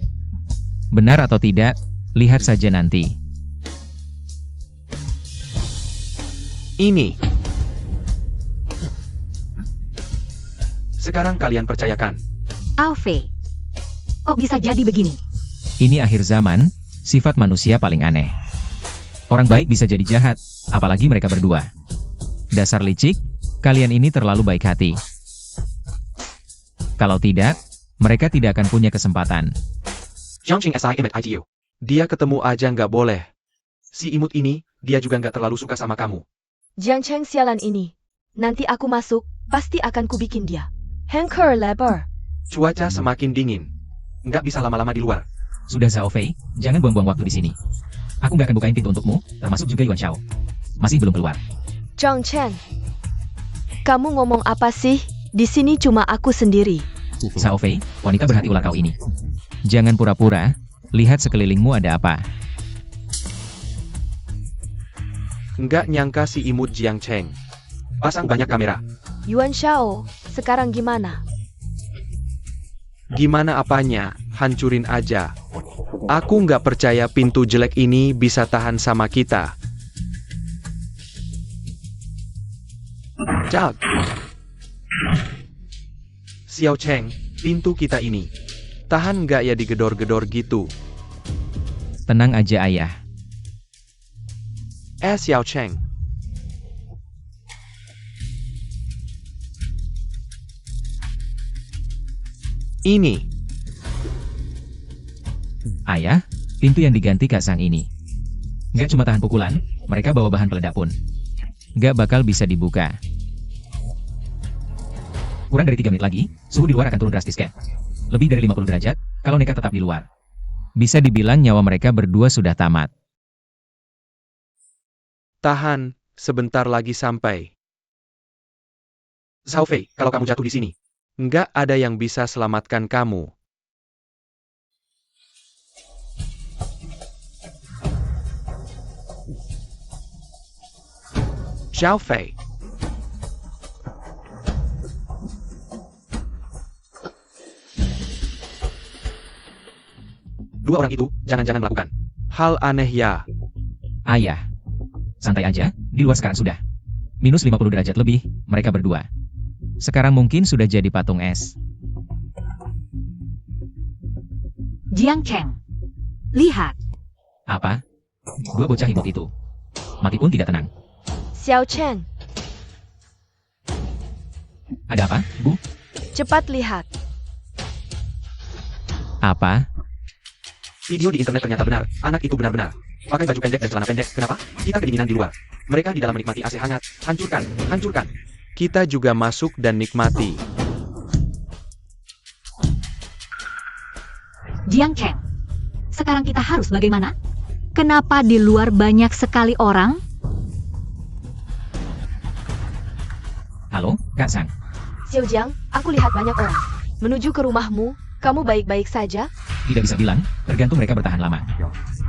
Benar atau tidak, lihat saja nanti. Ini. Sekarang kalian percayakan. Alfei, kok bisa jadi begini? Ini akhir zaman, sifat manusia paling aneh. Orang baik bisa jadi jahat, apalagi mereka berdua. Dasar licik, kalian ini terlalu baik hati. Kalau tidak, mereka tidak akan punya kesempatan. Xiangqing si imit itu. Dia ketemu aja nggak boleh. Si imut ini, dia juga nggak terlalu suka sama kamu. Jiang Cheng sialan ini. Nanti aku masuk, pasti akan kubikin dia. Hanker lebar. Cuaca semakin dingin. Nggak bisa lama-lama di luar. Sudah Zhao Fei, jangan buang-buang waktu di sini. Aku nggak akan bukain pintu untukmu, termasuk juga Yuan Xiao. Masih belum keluar. Zhang Chen. Kamu ngomong apa sih? Di sini cuma aku sendiri. Zhao Fei, wanita berhati ular kau ini. Jangan pura-pura, lihat sekelilingmu ada apa. Nggak nyangka si imut Jiang Cheng. Pasang banyak kamera. Yuan Xiao, sekarang gimana? Gimana apanya, hancurin aja. Aku nggak percaya pintu jelek ini bisa tahan sama kita. Cak. Xiao Cheng, pintu kita ini. Tahan nggak ya digedor-gedor gitu? Tenang aja ayah. Xiao Cheng. Ini. Ayah, pintu yang diganti Kak Sang ini. Nggak cuma tahan pukulan, mereka bawa bahan peledak pun. Nggak bakal bisa dibuka. Kurang dari 3 menit lagi, suhu di luar akan turun drastis Ken. Lebih dari 50 derajat, kalau nekat tetap di luar. Bisa dibilang nyawa mereka berdua sudah tamat. Tahan, sebentar lagi sampai. Zhao Fei, kalau kamu jatuh di sini, nggak ada yang bisa selamatkan kamu. Zhao Fei. Dua orang itu, jangan-jangan melakukan hal aneh ya. Ayah. Santai aja, di luar sekarang sudah. Minus 50 derajat lebih, mereka berdua. Sekarang mungkin sudah jadi patung es. Jiang Cheng. Lihat. Apa? Dua bocah imut itu. Mati pun tidak tenang. Xiao Chen, Ada apa, Bu? cepat lihat. Apa? Video di internet ternyata benar, anak itu benar-benar pakai baju pendek dan celana pendek. Kenapa? Kita kedinginan di luar. Mereka di dalam menikmati AC hangat. Hancurkan, hancurkan. Kita juga masuk dan nikmati. Jiang Cheng. Sekarang kita harus bagaimana? Kenapa di luar banyak sekali orang? Halo, Kak Sang. Xiao Jiang, aku lihat banyak orang. Menuju ke rumahmu, kamu baik-baik saja? Tidak bisa bilang, tergantung mereka bertahan lama.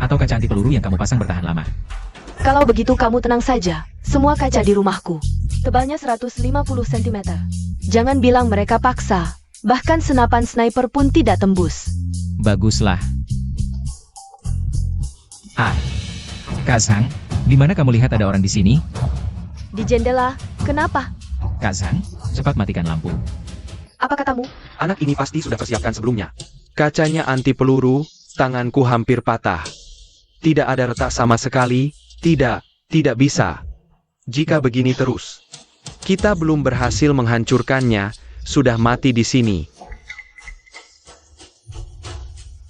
Atau kaca anti peluru yang kamu pasang bertahan lama. Kalau begitu kamu tenang saja. Semua kaca di rumahku. Tebalnya 150 cm. Jangan bilang mereka paksa. Bahkan senapan sniper pun tidak tembus. Baguslah. Ah, Kak Sang, di mana kamu lihat ada orang di sini? Di jendela, kenapa? Kak Sang, cepat matikan lampu. Apa katamu? Anak ini pasti sudah persiapkan sebelumnya. Kacanya anti peluru, tanganku hampir patah. Tidak ada retak sama sekali. Tidak bisa. Jika begini terus, kita belum berhasil menghancurkannya, sudah mati di sini.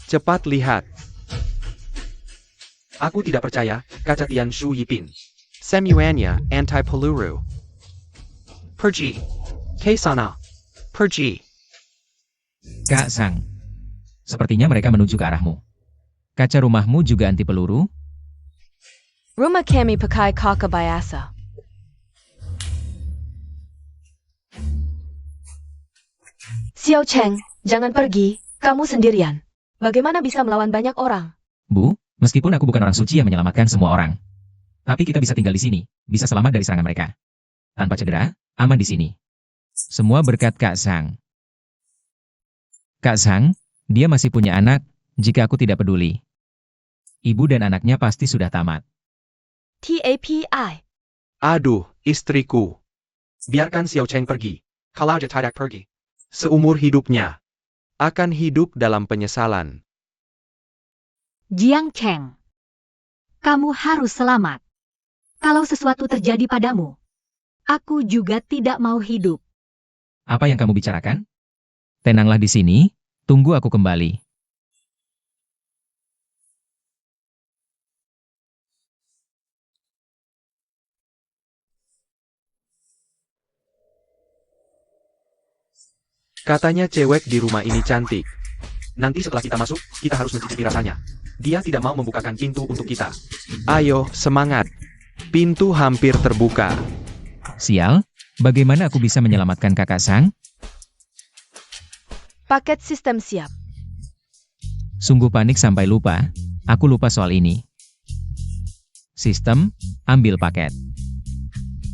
Cepat lihat. Aku tidak percaya, kaca Tian Shu Yipin. Semuanya anti-peluru. Pergi. Ke sana. Pergi. Kak Sang, sepertinya mereka menuju ke arahmu. Kaca rumahmu juga anti peluru? Rumah kami pakai kaca biasa. Xiao Cheng, jangan pergi, kamu sendirian. Bagaimana bisa melawan banyak orang? Bu, meskipun aku bukan orang suci yang menyelamatkan semua orang. Tapi kita bisa tinggal di sini, bisa selamat dari serangan mereka. Tanpa cedera, aman di sini. Semua berkat Kak Sang. Kak Sang, dia masih punya anak, jika aku tidak peduli. Ibu dan anaknya pasti sudah tamat. TAPI. Aduh, istriku. Biarkan Xiao Cheng pergi. Kalau dia tidak pergi, seumur hidupnya akan hidup dalam penyesalan. Jiang Cheng. Kamu harus selamat. Kalau sesuatu terjadi padamu, aku juga tidak mau hidup. Apa yang kamu bicarakan? Tenanglah di sini, tunggu aku kembali. Katanya cewek di rumah ini cantik. Nanti setelah kita masuk, kita harus mencicipi rasanya. Dia tidak mau membukakan pintu untuk kita. Ayo, semangat. Pintu hampir terbuka. Sial, bagaimana aku bisa menyelamatkan Kakak Sang? Paket sistem siap. Sungguh panik sampai lupa. Aku lupa soal ini. Sistem, ambil paket.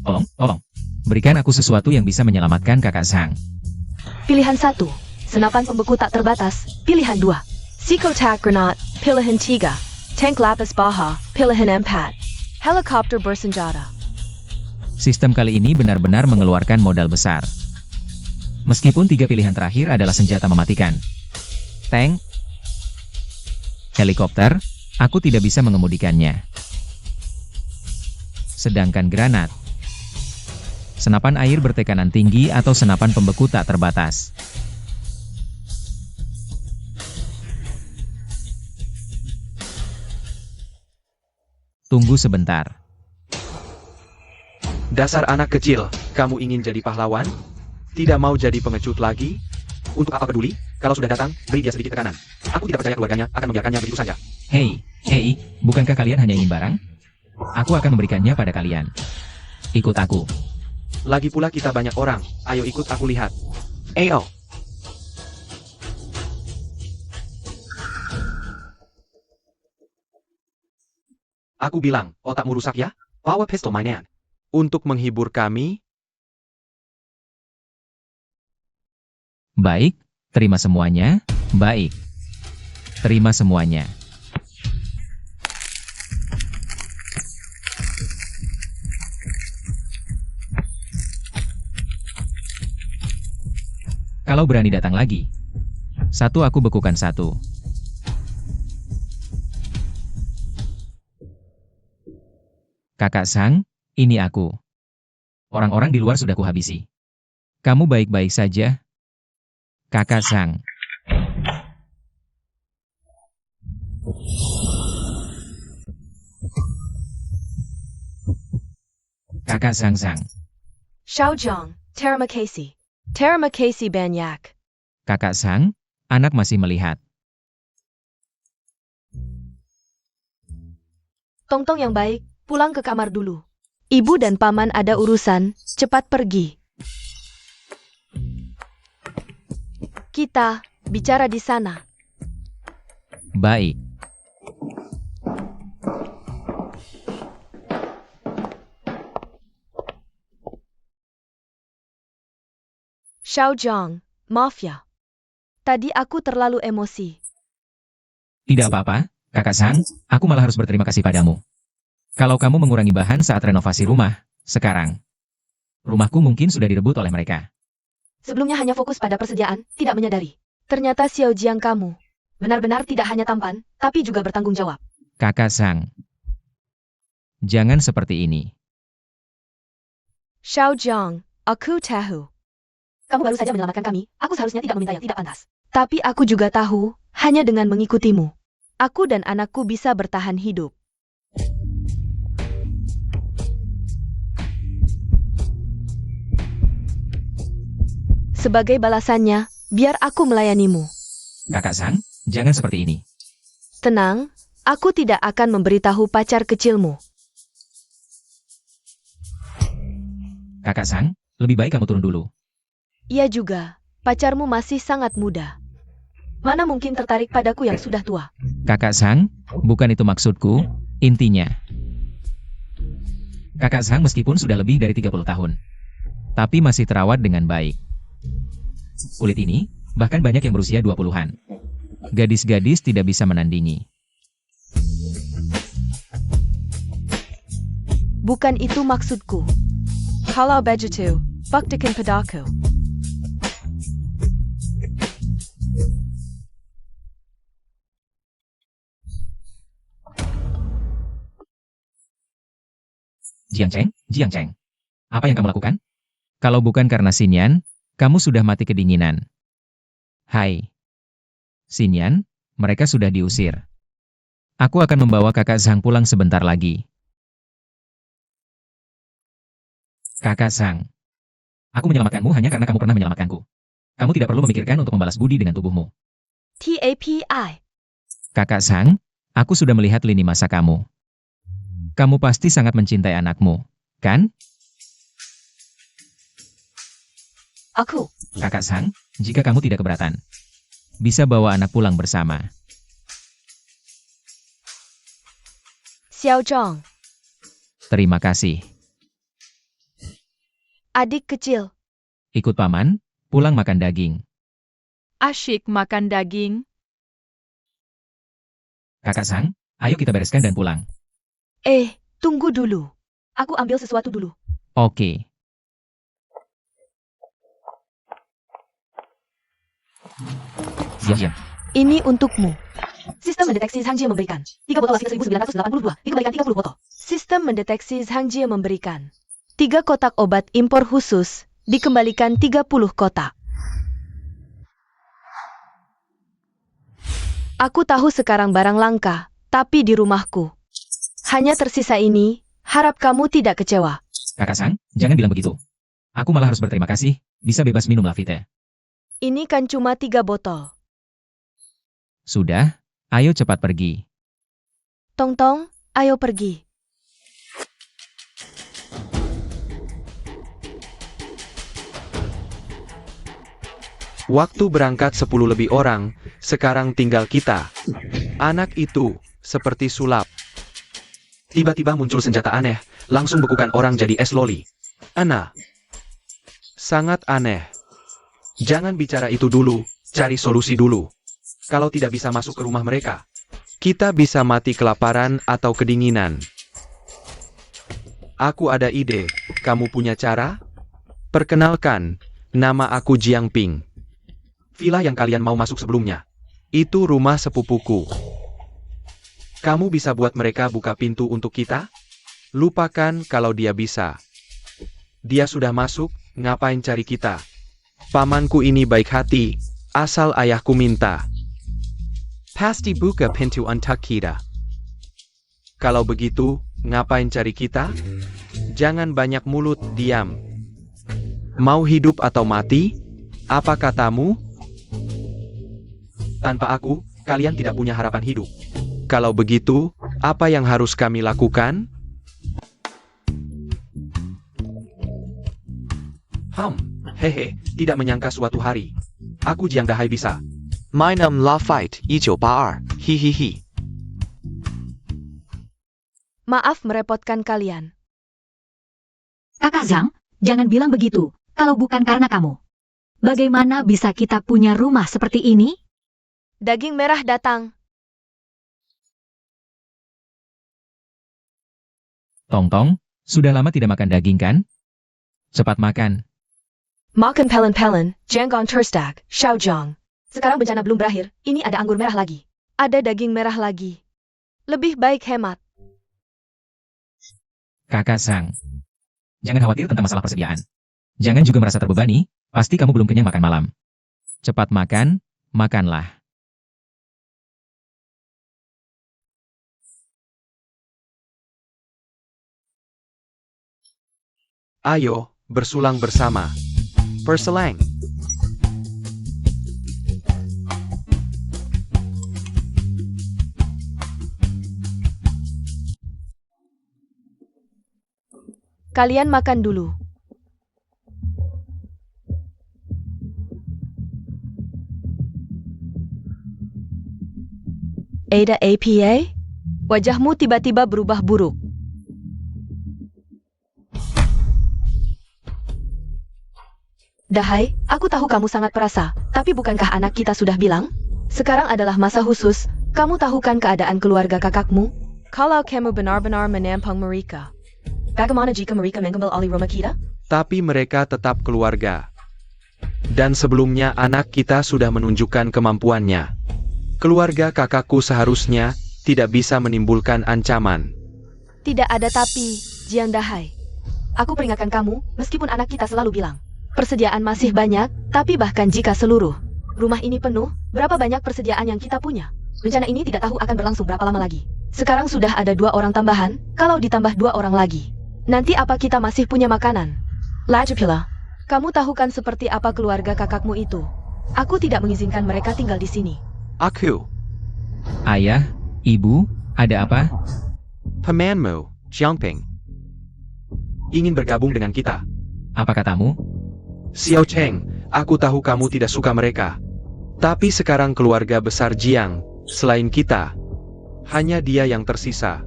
Tolong. Berikan aku sesuatu yang bisa menyelamatkan Kakak Sang. Pilihan 1. Senapan pembeku tak terbatas. Pilihan 2. Psychotac Granat. Pilihan 3. Tank Lapis Baja. Pilihan 4. Helikopter bersenjata. Sistem kali ini benar-benar mengeluarkan modal besar. Meskipun 3 pilihan terakhir adalah senjata mematikan. Tank, helikopter, aku tidak bisa mengemudikannya. Sedangkan granat, senapan air bertekanan tinggi atau senapan pembeku tak terbatas. Tunggu sebentar. Dasar anak kecil, kamu ingin jadi pahlawan? Tidak mau jadi pengecut lagi? Untuk apa peduli? Kalau sudah datang, beri dia sedikit tekanan. Aku tidak percaya keluarganya akan membiarkannya begitu saja. Hei, bukankah kalian hanya ingin barang? Aku akan memberikannya pada kalian. Ikut aku. Lagi pula kita banyak orang, ayo ikut aku lihat. Ayo. Aku bilang, otakmu rusak ya? Power pistol mainan. Untuk menghibur kami, Baik, terima semuanya. Baik. Terima semuanya. Kalau berani datang lagi. Satu aku bekukan satu. Kakak Sang, ini aku. Orang-orang di luar sudah kuhabisi. Kamu baik-baik saja? Kakak Sang. Kakak Sang. Xiao Zhang. Terima kasih. Terima kasih banyak. Kakak Sang, anak masih melihat. Tong-tong yang baik, pulang ke kamar dulu. Ibu dan paman ada urusan, cepat pergi. Kita bicara di sana. Baik. Xiao Zhang, maaf ya. Tadi aku terlalu emosi. Tidak apa-apa, Kakak Sang, aku malah harus berterima kasih padamu. Kalau kamu mengurangi bahan saat renovasi rumah, sekarang rumahku mungkin sudah direbut oleh mereka. Sebelumnya hanya fokus pada persediaan, tidak menyadari. Ternyata Xiao Jiang kamu benar-benar tidak hanya tampan, tapi juga bertanggung jawab. Kakak Sang, jangan seperti ini. Xiao Zhang, aku tahu. Kamu baru saja menyelamatkan kami, aku seharusnya tidak meminta yang tidak pantas. Tapi aku juga tahu, hanya dengan mengikutimu, aku dan anakku bisa bertahan hidup. Sebagai balasannya, biar aku melayanimu. Kakak Sang, jangan seperti ini. Tenang, aku tidak akan memberitahu pacar kecilmu. Kakak Sang, lebih baik kamu turun dulu. Ia juga, pacarmu masih sangat muda. Mana mungkin tertarik padaku yang sudah tua? Kakak Sang, bukan itu maksudku, intinya. Kakak Sang meskipun sudah lebih dari 30 tahun, tapi masih terawat dengan baik. Kulit ini, bahkan banyak yang berusia 20-an. Gadis-gadis tidak bisa menandingi. Bukan itu maksudku. Kalau begitu, buktikan padaku. Jiang Cheng. Apa yang kamu lakukan? Kalau bukan karena Xinyan, kamu sudah mati kedinginan. Hai. Xinyan, mereka sudah diusir. Aku akan membawa Kakak Sang pulang sebentar lagi. Kakak Sang. Aku menyelamatkanmu hanya karena kamu pernah menyelamatkanku. Kamu tidak perlu memikirkan untuk membalas budi dengan tubuhmu. TAPI. Kakak Sang, aku sudah melihat lini masa kamu. Kamu pasti sangat mencintai anakmu, kan? Aku. Kakak Sang, jika kamu tidak keberatan, bisa bawa anak pulang bersama. Xiao Zhang. Terima kasih. Adik kecil. Ikut paman, pulang makan daging. Asyik makan daging. Kakak Sang, ayo kita bereskan dan pulang. Tunggu dulu. Aku ambil sesuatu dulu. Oke. Siap. Ini untukmu. Sistem mendeteksi Zhangjie memberikan 3 botol lasir 1982, dikembalikan 30 botol. Sistem mendeteksi Zhangjie memberikan 3 kotak obat impor khusus, dikembalikan 30 kotak. Aku tahu sekarang barang langka, tapi di rumahku hanya tersisa ini, harap kamu tidak kecewa. Kakak Sang, jangan bilang begitu. Aku malah harus berterima kasih, bisa bebas minum Lafite. Ini kan cuma 3 botol. Sudah, ayo cepat pergi. Tong-tong, ayo pergi. Waktu berangkat 10 lebih orang, sekarang tinggal kita. Anak itu, seperti sulap. Tiba-tiba muncul senjata aneh, langsung bekukan orang jadi es loli. Ana. Sangat aneh. Jangan bicara itu dulu, cari solusi dulu. Kalau tidak bisa masuk ke rumah mereka, kita bisa mati kelaparan atau kedinginan. Aku ada ide, kamu punya cara? Perkenalkan, nama aku Jiang Ping. Villa yang kalian mau masuk sebelumnya, itu rumah sepupuku. Kamu bisa buat mereka buka pintu untuk kita? Lupakan kalau dia bisa. Dia sudah masuk, ngapain cari kita? Pamanku ini baik hati, asal ayahku minta. Pasti buka pintu untuk kita. Kalau begitu, ngapain cari kita? Jangan banyak mulut, diam. Mau hidup atau mati? Apa katamu? Tanpa aku, kalian tidak punya harapan hidup. Kalau begitu, apa yang harus kami lakukan? Hehe, tidak menyangka suatu hari. Aku Jiang Dahai bisa. Mainem La Fight 1982, hihihi. Maaf merepotkan kalian. Kakak Zhang, jangan bilang begitu, kalau bukan karena kamu. Bagaimana bisa kita punya rumah seperti ini? Daging merah datang. Tong-tong, sudah lama tidak makan daging kan? Cepat makan. Makan pelen-pelen, janggon terstak, Xiao Zhang. Sekarang bencana belum berakhir, ini ada anggur merah lagi. Ada daging merah lagi. Lebih baik hemat. Kakak Sang, jangan khawatir tentang masalah persediaan. Jangan juga merasa terbebani, pasti kamu belum kenyang makan malam. Cepat makan, makanlah. Ayo, bersulang bersama. Perselang. Kalian makan dulu. Ada APA? Wajahmu tiba-tiba berubah buruk. Dahai, aku tahu kamu sangat perasa, tapi bukankah anak kita sudah bilang? Sekarang adalah masa khusus, kamu tahu kan keadaan keluarga kakakmu? Kalau kamu benar-benar menampung mereka, bagaimana jika mereka mengambil alih rumah kita? Tapi mereka tetap keluarga. Dan sebelumnya anak kita sudah menunjukkan kemampuannya. Keluarga kakakku seharusnya tidak bisa menimbulkan ancaman. Tidak ada tapi, Jiang Dahai. Aku peringatkan kamu, meskipun anak kita selalu bilang, persediaan masih banyak, tapi bahkan jika seluruh rumah ini penuh, berapa banyak persediaan yang kita punya? Bencana ini tidak tahu akan berlangsung berapa lama lagi. Sekarang sudah ada 2 orang tambahan, kalau ditambah 2 orang lagi. Nanti apa kita masih punya makanan? Lagi pula. Kamu tahu kan seperti apa keluarga kakakmu itu? Aku tidak mengizinkan mereka tinggal di sini. Aku, Ayah, Ibu, ada apa? pamanmu, Jiangping, ingin bergabung dengan kita. Apa katamu? Xiao Cheng, aku tahu kamu tidak suka mereka. Tapi sekarang keluarga besar Jiang, selain kita, hanya dia yang tersisa.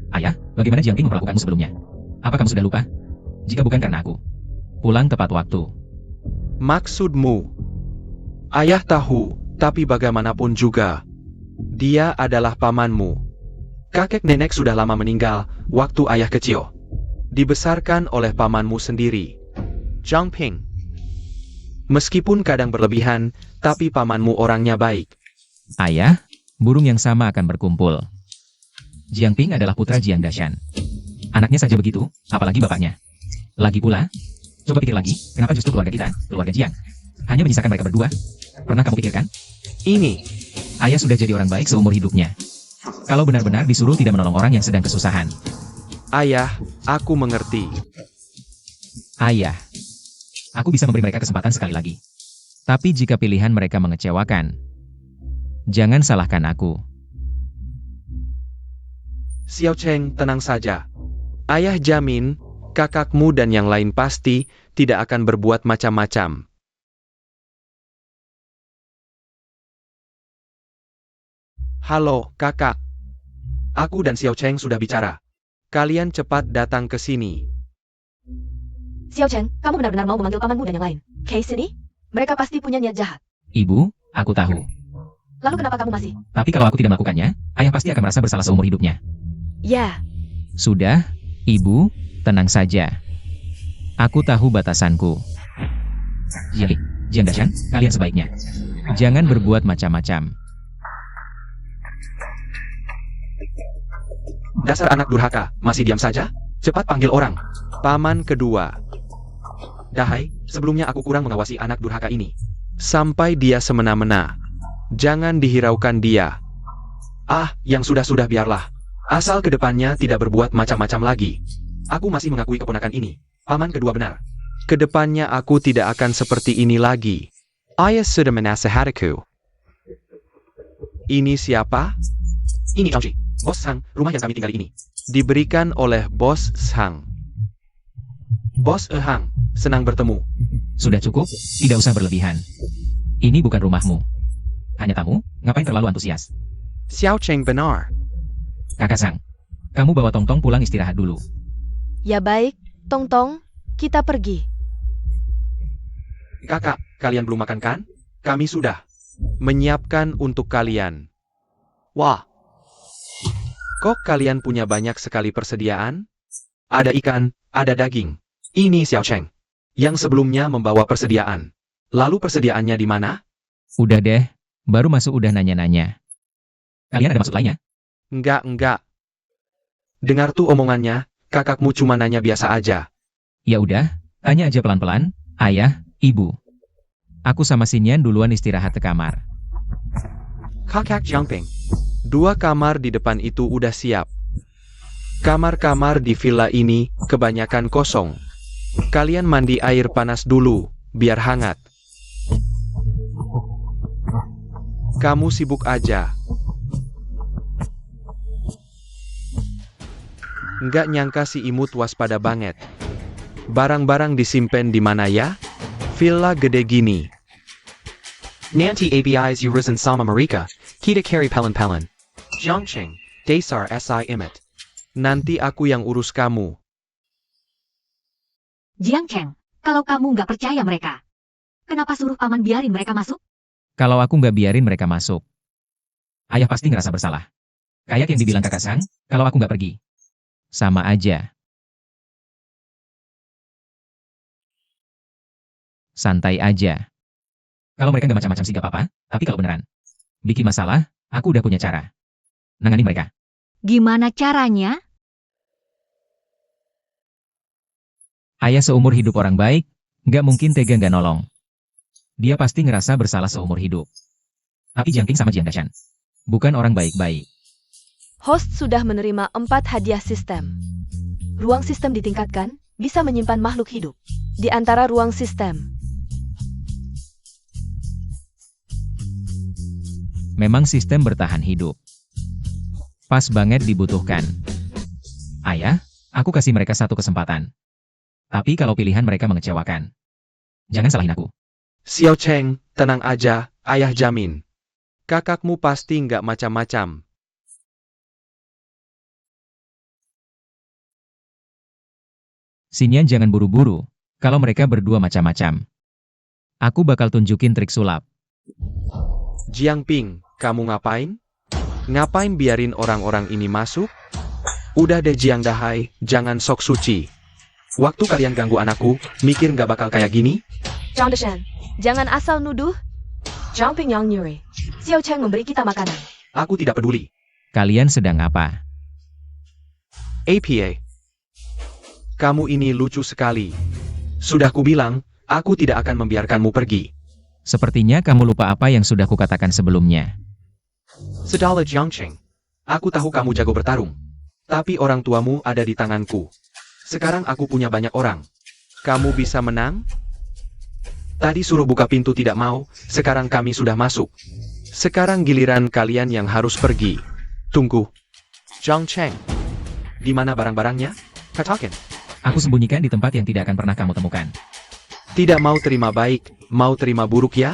Ayah, bagaimana Jiangping memperlakukanmu sebelumnya? Apa kamu sudah lupa? Jika bukan karena aku. Pulang tepat waktu. Maksudmu? Ayah tahu, tapi bagaimanapun juga, dia adalah pamanmu. Kakek nenek sudah lama meninggal, waktu ayah kecil. Dibesarkan oleh pamanmu sendiri, Zhang Ping. Meskipun kadang berlebihan, tapi pamanmu orangnya baik. Ayah, burung yang sama akan berkumpul. Jiangping adalah putra Jiang Dashan. Anaknya saja begitu, apalagi bapaknya. Lagi pula, coba pikir lagi, kenapa justru keluarga kita, keluarga Jiang, hanya menyisakan mereka berdua? Pernah kamu pikirkan? Ini, Ayah sudah jadi orang baik seumur hidupnya. Kalau benar-benar disuruh tidak menolong orang yang sedang kesusahan. ayah, aku mengerti. Ayah, aku bisa memberi mereka kesempatan sekali lagi. Tapi jika pilihan mereka mengecewakan, jangan salahkan aku. Xiao Cheng, tenang saja. Ayah jamin, kakakmu dan yang lain pasti tidak akan berbuat macam-macam. Halo, kakak. Aku dan Xiao Cheng sudah bicara. Kalian cepat datang ke sini. Xiao Cheng, kamu benar-benar mau memanggil pamanmu dan yang lain? Case ini? Mereka pasti punya niat jahat. Ibu, aku tahu. Lalu kenapa kamu masih? Tapi kalau aku tidak melakukannya, ayah pasti akan merasa bersalah seumur hidupnya. Ya, Sudah, Ibu, tenang saja. Aku tahu batasanku. Jiang Dashan, kalian sebaiknya jangan berbuat macam-macam. Dasar anak durhaka, masih diam saja? Cepat panggil orang. Paman kedua. Dahai, sebelumnya aku kurang mengawasi anak durhaka ini. Sampai dia semena-mena. Jangan dihiraukan dia. Ah, yang sudah-sudah biarlah. Asal kedepannya tidak berbuat macam-macam lagi. Aku masih mengakui keponakan ini. Paman kedua benar. Kedepannya aku tidak akan seperti ini lagi. Ayah sudah menasihatiku. Ini siapa? Ini Zhang Ji, Bos Sang, rumah yang kami tinggali ini. Diberikan oleh Bos Sang. Bos Hang, senang bertemu. Sudah cukup, tidak usah berlebihan. Ini bukan rumahmu. Hanya tamu, ngapain terlalu antusias? Xiao Cheng benar. Kakak Sang, kamu bawa Tong Tong pulang istirahat dulu. ya baik, Tong Tong, kita pergi. Kakak, kalian belum makan kan? Kami sudah menyiapkan untuk kalian. Wah. Kok kalian punya banyak sekali persediaan? Ada ikan, ada daging. Ini Xiao Cheng, yang sebelumnya membawa persediaan. Lalu persediaannya di mana? Udah deh, baru masuk udah nanya-nanya. Kalian ada maksud lainnya? Enggak. Dengar tuh omongannya, kakakmu cuma nanya biasa aja. Ya udah, tanya aja pelan-pelan. Ayah, Ibu. Aku sama Xinyan duluan istirahat ke kamar. Kakak Jiangping, 2 kamar di depan itu udah siap. Kamar-kamar di villa ini kebanyakan kosong. Kalian mandi air panas dulu, biar hangat. Kamu sibuk aja. Nggak nyangka si imut waspada banget. Barang-barang disimpan di mana ya? Villa gede gini. Nanti ABI's urusan sama mereka, kita carry pelan-pelan. Jiangcheng, dasar si imut. Nanti aku yang urus kamu. Jiang Cheng, kalau kamu nggak percaya mereka, kenapa suruh paman biarin mereka masuk? Kalau aku nggak biarin mereka masuk, ayah pasti ngerasa bersalah. Kayak yang dibilang kakak Sang, kalau aku nggak pergi. Sama aja. Santai aja. Kalau mereka nggak macam-macam sih gak apa-apa, tapi kalau beneran bikin masalah, aku udah punya cara. Nangani mereka. Gimana caranya? Ayah seumur hidup orang baik, nggak mungkin tega nggak nolong. Dia pasti ngerasa bersalah seumur hidup. Tapi Jiangping sama Jiang Dashan bukan orang baik-baik. Host sudah menerima 4 hadiah sistem. Ruang sistem ditingkatkan, bisa menyimpan makhluk hidup di antara ruang sistem. Memang sistem bertahan hidup. Pas banget dibutuhkan. Ayah, aku kasih mereka satu kesempatan. Tapi kalau pilihan mereka mengecewakan, jangan salahin aku. Xiao Cheng, tenang aja, ayah jamin. Kakakmu pasti nggak macam-macam. Xinyan jangan buru-buru, kalau mereka berdua macam-macam. Aku bakal tunjukin trik sulap. Jiang Ping, kamu ngapain? Ngapain biarin orang-orang ini masuk? Udah deh Jiang Dahai, jangan sok suci. Waktu kalian ganggu anakku, mikir nggak bakal kayak gini? Zhang Deshan, jangan asal nuduh. Zhang Ping yang nyuri. Xiao Cheng memberi kita makanan. Aku tidak peduli. Kalian sedang apa? APA. Kamu ini lucu sekali. Sudah kubilang, aku tidak akan membiarkanmu pergi. Sepertinya kamu lupa apa yang sudah kukatakan sebelumnya. Sedala Jiangcheng. Aku tahu kamu jago bertarung. Tapi orang tuamu ada di tanganku. Sekarang aku punya banyak orang. Kamu bisa menang? Tadi suruh buka pintu tidak mau, sekarang kami sudah masuk. Sekarang giliran kalian yang harus pergi. Tunggu. Jiangcheng. Di mana barang-barangnya? Katakan. Aku sembunyikan di tempat yang tidak akan pernah kamu temukan. Tidak mau terima baik, mau terima buruk ya?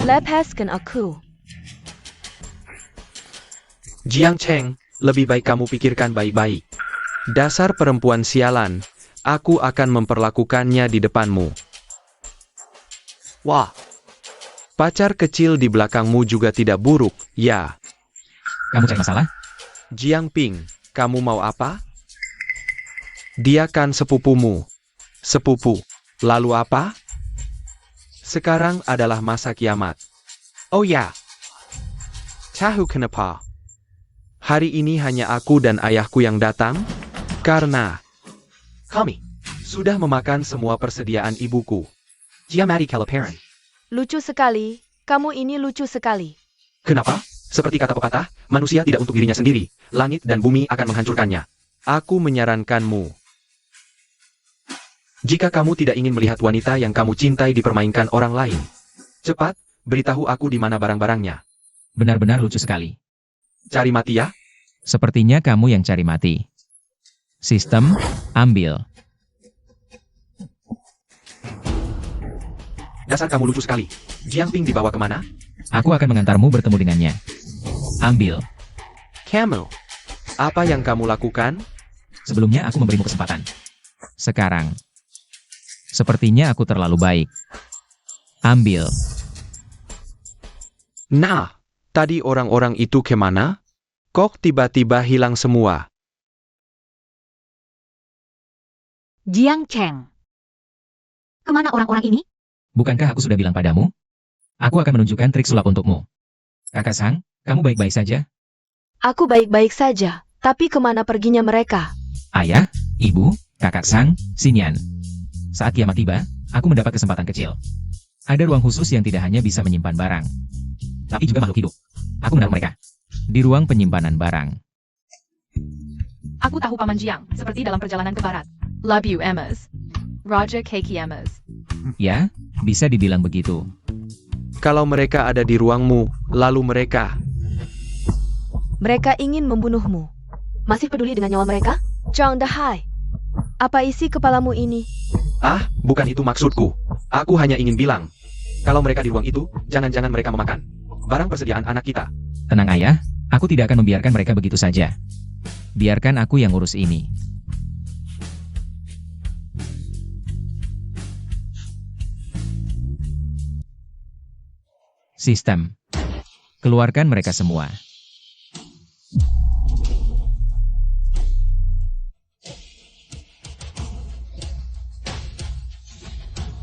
Lepaskan aku. Jiang Cheng, lebih baik kamu pikirkan baik-baik. Dasar perempuan sialan, aku akan memperlakukannya di depanmu. Wah, pacar kecil di belakangmu juga tidak buruk, ya. Kamu cari masalah? Jiang Ping, kamu mau apa? Dia kan sepupumu. Sepupu. Lalu apa? Sekarang adalah masa kiamat. Oh ya. Tahu kenapa? Hari ini hanya aku dan ayahku yang datang? Karena kami sudah memakan semua persediaan ibuku. Jiamati kelaparan. Lucu sekali. Kamu ini lucu sekali. Kenapa? Seperti kata pepatah, manusia tidak untuk dirinya sendiri. Langit dan bumi akan menghancurkannya. Aku menyarankanmu. Jika kamu tidak ingin melihat wanita yang kamu cintai dipermainkan orang lain, cepat, beritahu aku di mana barang-barangnya. Benar-benar lucu sekali. Cari mati ya? Sepertinya kamu yang cari mati. Sistem, ambil. Dasar kamu lucu sekali. Jiang Ping dibawa kemana? Aku akan mengantarmu bertemu dengannya. Ambil. Kamu. Apa yang kamu lakukan? Sebelumnya aku memberimu kesempatan. Sekarang. Sepertinya aku terlalu baik. Ambil. Nah, tadi orang-orang itu kemana? Kok tiba-tiba hilang semua? Jiang Cheng. Kemana orang-orang ini? Bukankah aku sudah bilang padamu? Aku akan menunjukkan trik sulap untukmu. Kakak Sang, kamu baik-baik saja? Aku baik-baik saja. Tapi kemana perginya mereka? Ayah, ibu, kakak Sang, Xinyan. Saat kiamat tiba, aku mendapat kesempatan kecil. Ada ruang khusus yang tidak hanya bisa menyimpan barang, tapi juga makhluk hidup. Aku menaruh mereka di ruang penyimpanan barang. Aku tahu Paman Jiang, seperti dalam perjalanan ke barat. Love you, Emmas. Raja Keiki Emmas. Ya, bisa dibilang begitu. Kalau mereka ada di ruangmu, lalu mereka... Mereka ingin membunuhmu. Masih peduli dengan nyawa mereka? Zhang Dahai. Apa isi kepalamu ini? Ah, bukan itu maksudku. Aku hanya ingin bilang, kalau mereka di ruang itu, jangan-jangan mereka memakan barang persediaan anak kita. Tenang ayah, aku tidak akan membiarkan mereka begitu saja. Biarkan aku yang urus ini. Sistem. Keluarkan mereka semua.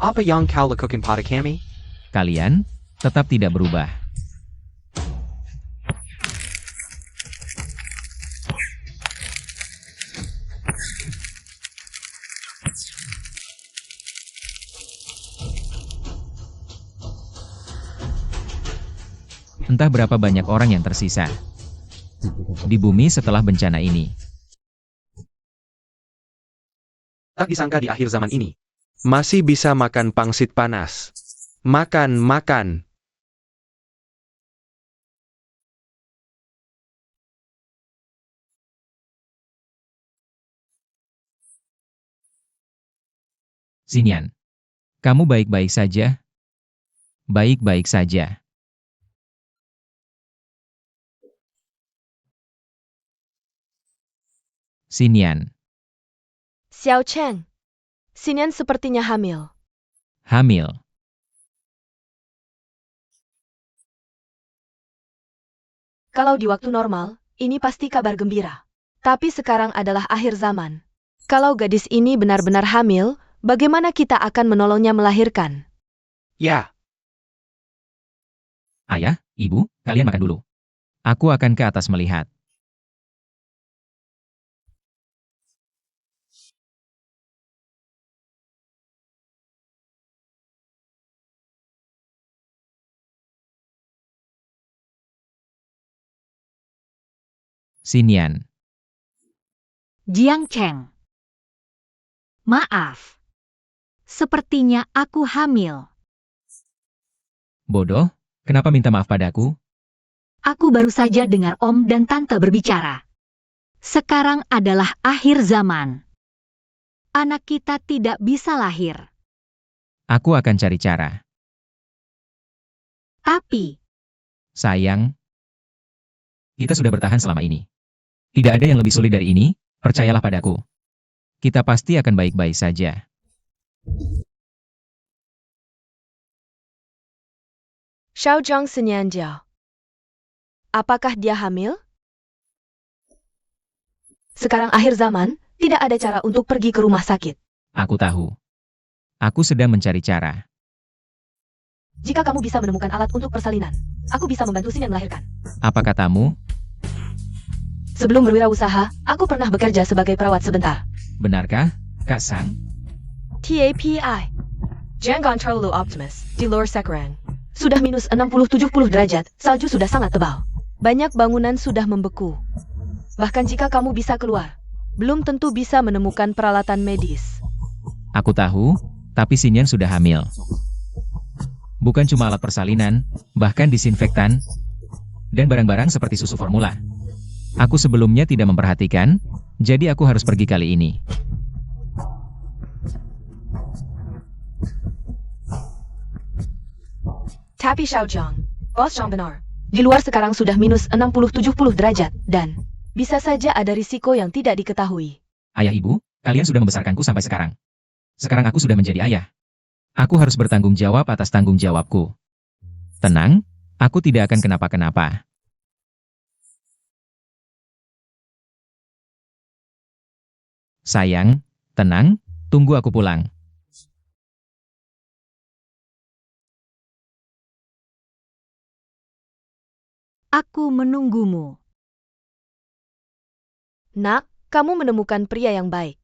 Apa yang kau lakukan pada kami? Kalian tetap tidak berubah. Entah berapa banyak orang yang tersisa di bumi setelah bencana ini. Tak disangka di akhir zaman ini. Masih bisa makan pangsit panas. Makan, makan. Xinian. Kamu baik-baik saja? Baik-baik saja. Xinian. Xiao Cheng. Xinian sepertinya hamil. Hamil. Kalau di waktu normal, ini pasti kabar gembira. Tapi sekarang adalah akhir zaman. Kalau gadis ini benar-benar hamil, bagaimana kita akan menolongnya melahirkan? Ya, Ayah, ibu, kalian makan dulu. Aku akan ke atas melihat. Xinian. Jiang Cheng. Maaf. Sepertinya aku hamil. Bodoh, kenapa minta maaf padaku? Aku baru saja dengar Om dan Tante berbicara. Sekarang adalah akhir zaman. Anak kita tidak bisa lahir. Aku akan cari cara. Tapi, Sayang, kita sudah bertahan selama ini. Tidak ada yang lebih sulit dari ini, percayalah padaku. Kita pasti akan baik-baik saja. Xiao Zhang Xinian Jiao. Apakah dia hamil? Sekarang akhir zaman, tidak ada cara untuk pergi ke rumah sakit. Aku tahu. Aku sedang mencari cara. Jika kamu bisa menemukan alat untuk persalinan, aku bisa membantu Xinian melahirkan. Apa katamu? Sebelum berwirausaha, aku pernah bekerja sebagai perawat sebentar. Benarkah, Kak Sang? TAPI. Jangan terlalu optimis, di luar sekarang. Sudah minus 60-70 derajat, salju sudah sangat tebal. Banyak bangunan sudah membeku. Bahkan jika kamu bisa keluar, belum tentu bisa menemukan peralatan medis. Aku tahu, tapi Xinian sudah hamil. Bukan cuma alat persalinan, bahkan disinfektan, dan barang-barang seperti susu formula. Aku sebelumnya tidak memperhatikan, jadi aku harus pergi kali ini. Tapi Xiao Zhang, Bos Zhang benar. Di luar sekarang sudah minus 60-70 derajat, dan bisa saja ada risiko yang tidak diketahui. Ayah ibu, kalian sudah membesarkanku sampai sekarang. Sekarang aku sudah menjadi ayah. Aku harus bertanggung jawab atas tanggung jawabku. Tenang, aku tidak akan kenapa-kenapa. Sayang, tenang, tunggu aku pulang. aku menunggumu. Nak, kamu menemukan pria yang baik.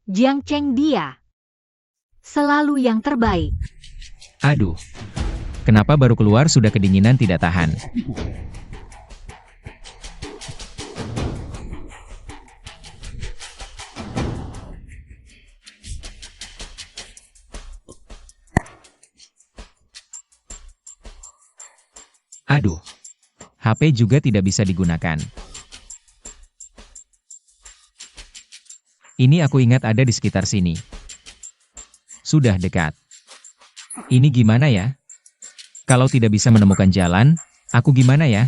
Jiang Cheng dia. Selalu yang terbaik. Aduh, kenapa baru keluar sudah kedinginan tidak tahan? Aduh, HP juga tidak bisa digunakan. Ini aku ingat ada di sekitar sini. Sudah dekat. Ini gimana ya? Kalau tidak bisa menemukan jalan, aku gimana ya?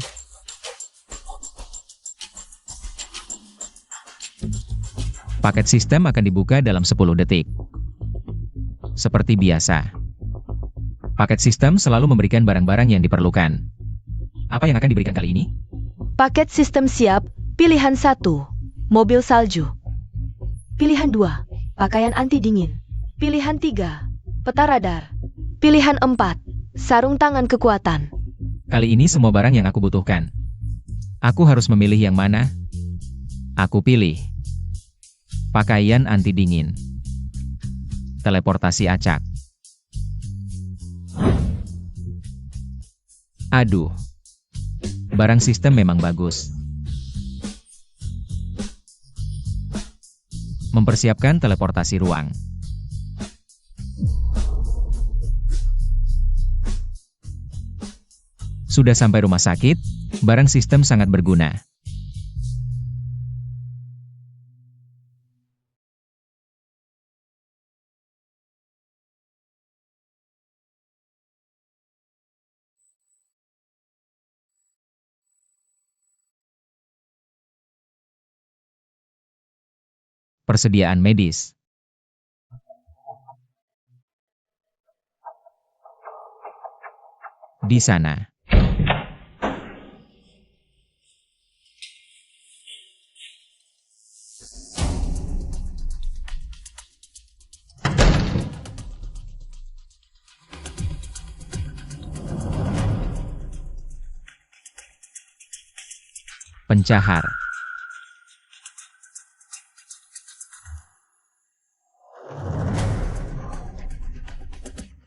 Paket sistem akan dibuka dalam 10 detik. Seperti biasa. Paket sistem selalu memberikan barang-barang yang diperlukan. Apa yang akan diberikan kali ini? Paket sistem siap, pilihan 1, mobil salju. Pilihan 2, pakaian anti dingin. Pilihan 3, peta radar. Pilihan 4, sarung tangan kekuatan. Kali ini semua barang yang aku butuhkan. Aku harus memilih yang mana? Aku pilih pakaian anti dingin. Teleportasi acak. Aduh. Barang sistem memang bagus. Mempersiapkan teleportasi ruang. Sudah sampai rumah sakit, barang sistem sangat berguna. Persediaan medis. Di sana. Pencahar.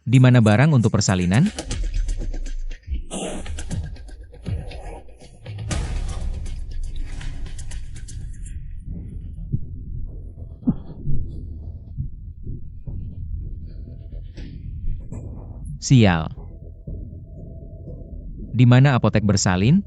Di mana barang untuk persalinan? Sial. Di mana apotek bersalin?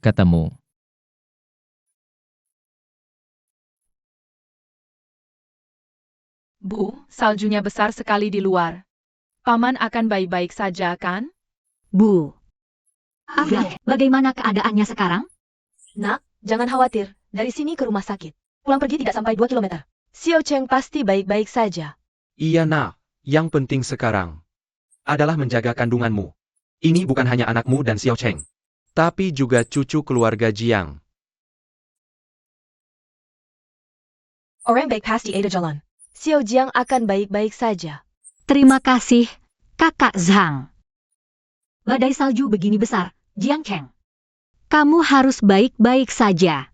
Ketemu. Bu, saljunya besar sekali di luar. Paman akan baik-baik saja, kan? Bu. Afra, bagaimana keadaannya sekarang? Nak, jangan khawatir. Dari sini ke rumah sakit. Pulang pergi tidak sampai 2 kilometer. Xiao Cheng pasti baik-baik saja. Iya nak, yang penting sekarang adalah menjaga kandunganmu. Ini bukan hanya anakmu dan Xiao Cheng, tapi juga cucu keluarga Jiang. Orang baik pasti ada jalan. Xiao Jiang akan baik-baik saja. Terima kasih, Kakak Zhang. Badai salju begini besar, Jiang Cheng. Kamu harus baik-baik saja.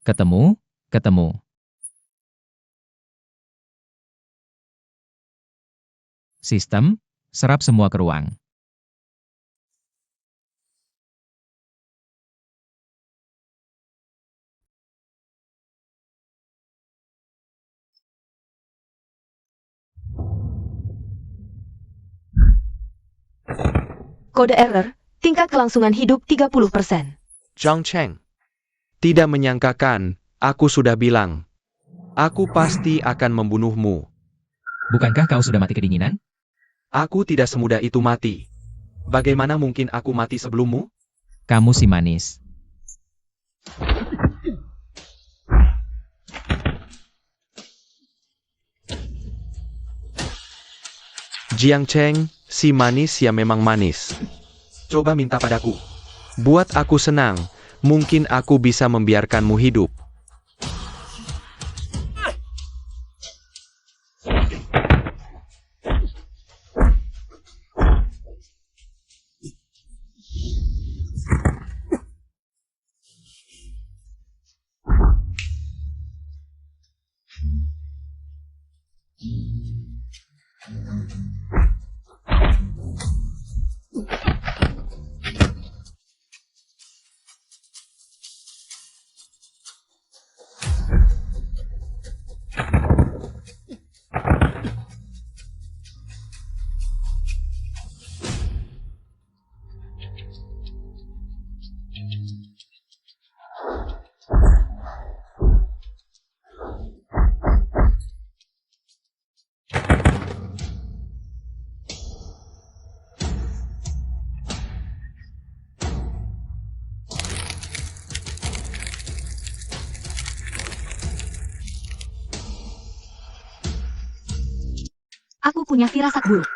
Ketemu. Sistem, serap semua ke ruang. Kode error, tingkat kelangsungan hidup 30%. Zhang Cheng. Tidak menyangkakan, aku sudah bilang. Aku pasti akan membunuhmu. Bukankah kau sudah mati kedinginan? Aku tidak semudah itu mati. Bagaimana mungkin aku mati sebelummu? Kamu si manis. Jiang Cheng, si manis ya memang manis. Coba minta padaku. Buat aku senang, mungkin aku bisa membiarkanmu hidup. Aku punya firasat buruk.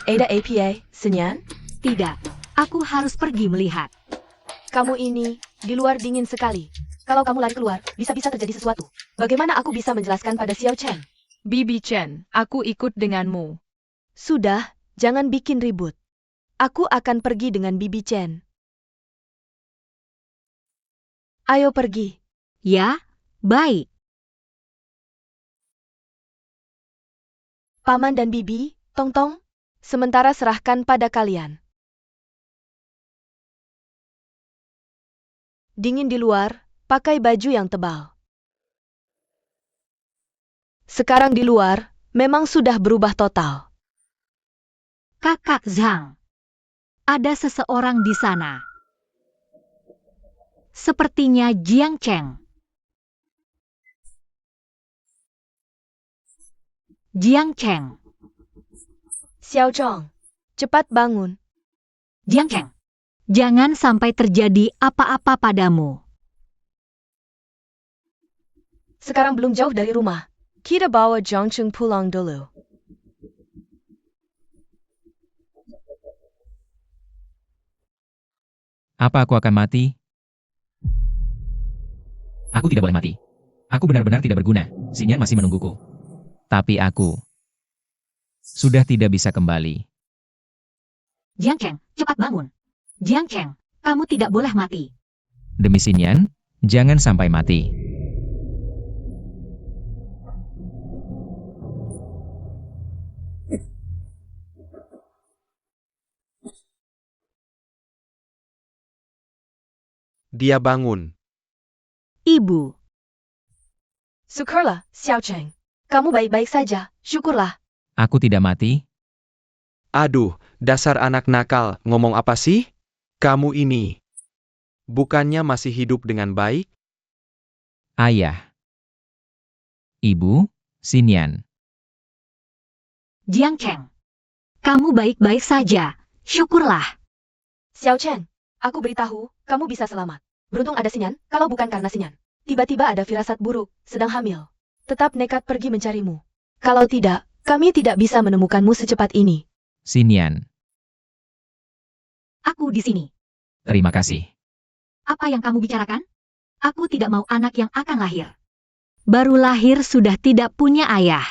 Ada APA, Senyan? Tidak, aku harus pergi melihat. Kamu ini, di luar dingin sekali. Kalau kamu lari keluar, bisa-bisa terjadi sesuatu. Bagaimana aku bisa menjelaskan pada Xiao Chen? Bibi Chen, aku ikut denganmu. Sudah, jangan bikin ribut. Aku akan pergi dengan Bibi Chen. Ayo pergi. Ya, baik. Paman dan Bibi, Tong-tong, sementara serahkan pada kalian. Dingin di luar, pakai baju yang tebal. Sekarang di luar, memang sudah berubah total. Kakak Zhang. Ada seseorang di sana. Sepertinya Jiang Cheng. Jiang Cheng. Xiao Zhong, cepat bangun. Jiang Cheng. Jangan sampai terjadi apa-apa padamu. Sekarang belum jauh dari rumah. Kita bawa Zhongcheng pulang dulu. Apa aku akan mati? Aku tidak boleh mati. Aku benar-benar tidak berguna. Xinyan masih menungguku. Tapi aku sudah tidak bisa kembali. Jiang Cheng, cepat bangun. Jiang Cheng, kamu tidak boleh mati. Demi Xinyan, jangan sampai mati. Dia bangun. Ibu, Syukurlah, Xiao Cheng. Kamu baik-baik saja, syukurlah. Aku tidak mati. Aduh, dasar anak nakal, ngomong apa sih? Kamu ini. Bukannya masih hidup dengan baik? Ayah. Ibu, Xinyan. Jiang Cheng. Kamu baik-baik saja, syukurlah. Xiao Chen, aku beritahu, kamu bisa selamat. Beruntung ada Xinyan, kalau bukan karena Xinyan. Tiba-tiba ada firasat buruk, sedang hamil. Tetap nekat pergi mencarimu. Kalau tidak, kami tidak bisa menemukanmu secepat ini. Xinyan. Aku di sini. Terima kasih. Apa yang kamu bicarakan? Aku tidak mau anak yang akan lahir. Baru lahir sudah tidak punya ayah.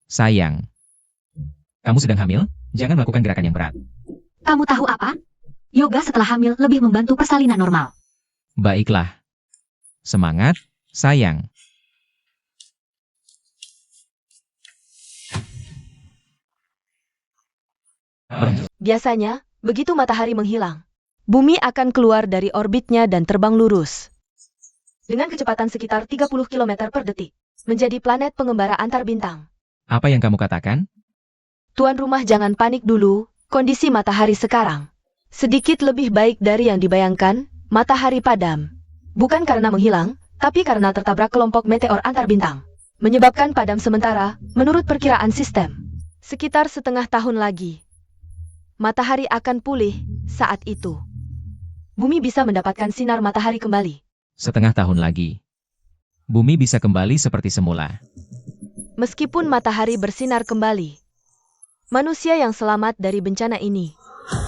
Sayang. Kamu sedang hamil? Jangan melakukan gerakan yang berat. Kamu tahu apa? Yoga setelah hamil lebih membantu persalinan normal. Baiklah. Semangat, sayang. Biasanya, begitu matahari menghilang, bumi akan keluar dari orbitnya dan terbang lurus. Dengan kecepatan sekitar 30 km per detik, menjadi planet pengembara antar bintang. Apa yang kamu katakan? Tuan rumah jangan panik dulu, kondisi matahari sekarang sedikit lebih baik dari yang dibayangkan, matahari padam. Bukan karena menghilang, tapi karena tertabrak kelompok meteor antar bintang. Menyebabkan padam sementara, menurut perkiraan sistem. Sekitar setengah tahun lagi. Matahari akan pulih saat itu. Bumi bisa mendapatkan sinar matahari kembali. Setengah tahun lagi. Bumi bisa kembali seperti semula. Meskipun matahari bersinar kembali, manusia yang selamat dari bencana ini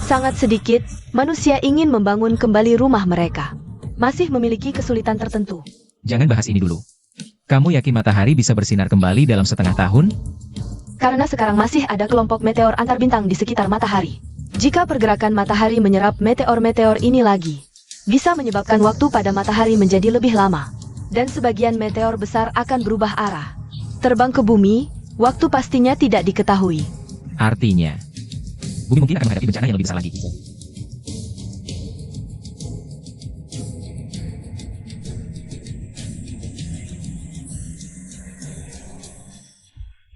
sangat sedikit. Manusia ingin membangun kembali rumah mereka, masih memiliki kesulitan tertentu. Jangan bahas ini dulu. Kamu yakin matahari bisa bersinar kembali dalam setengah tahun? Karena sekarang masih ada kelompok meteor antar bintang di sekitar matahari. Jika pergerakan matahari menyerap meteor-meteor ini lagi, bisa menyebabkan waktu pada matahari menjadi lebih lama. Dan sebagian meteor besar akan berubah arah. Terbang ke bumi, waktu pastinya tidak diketahui. Artinya, bumi mungkin akan menghadapi bencana yang lebih besar lagi.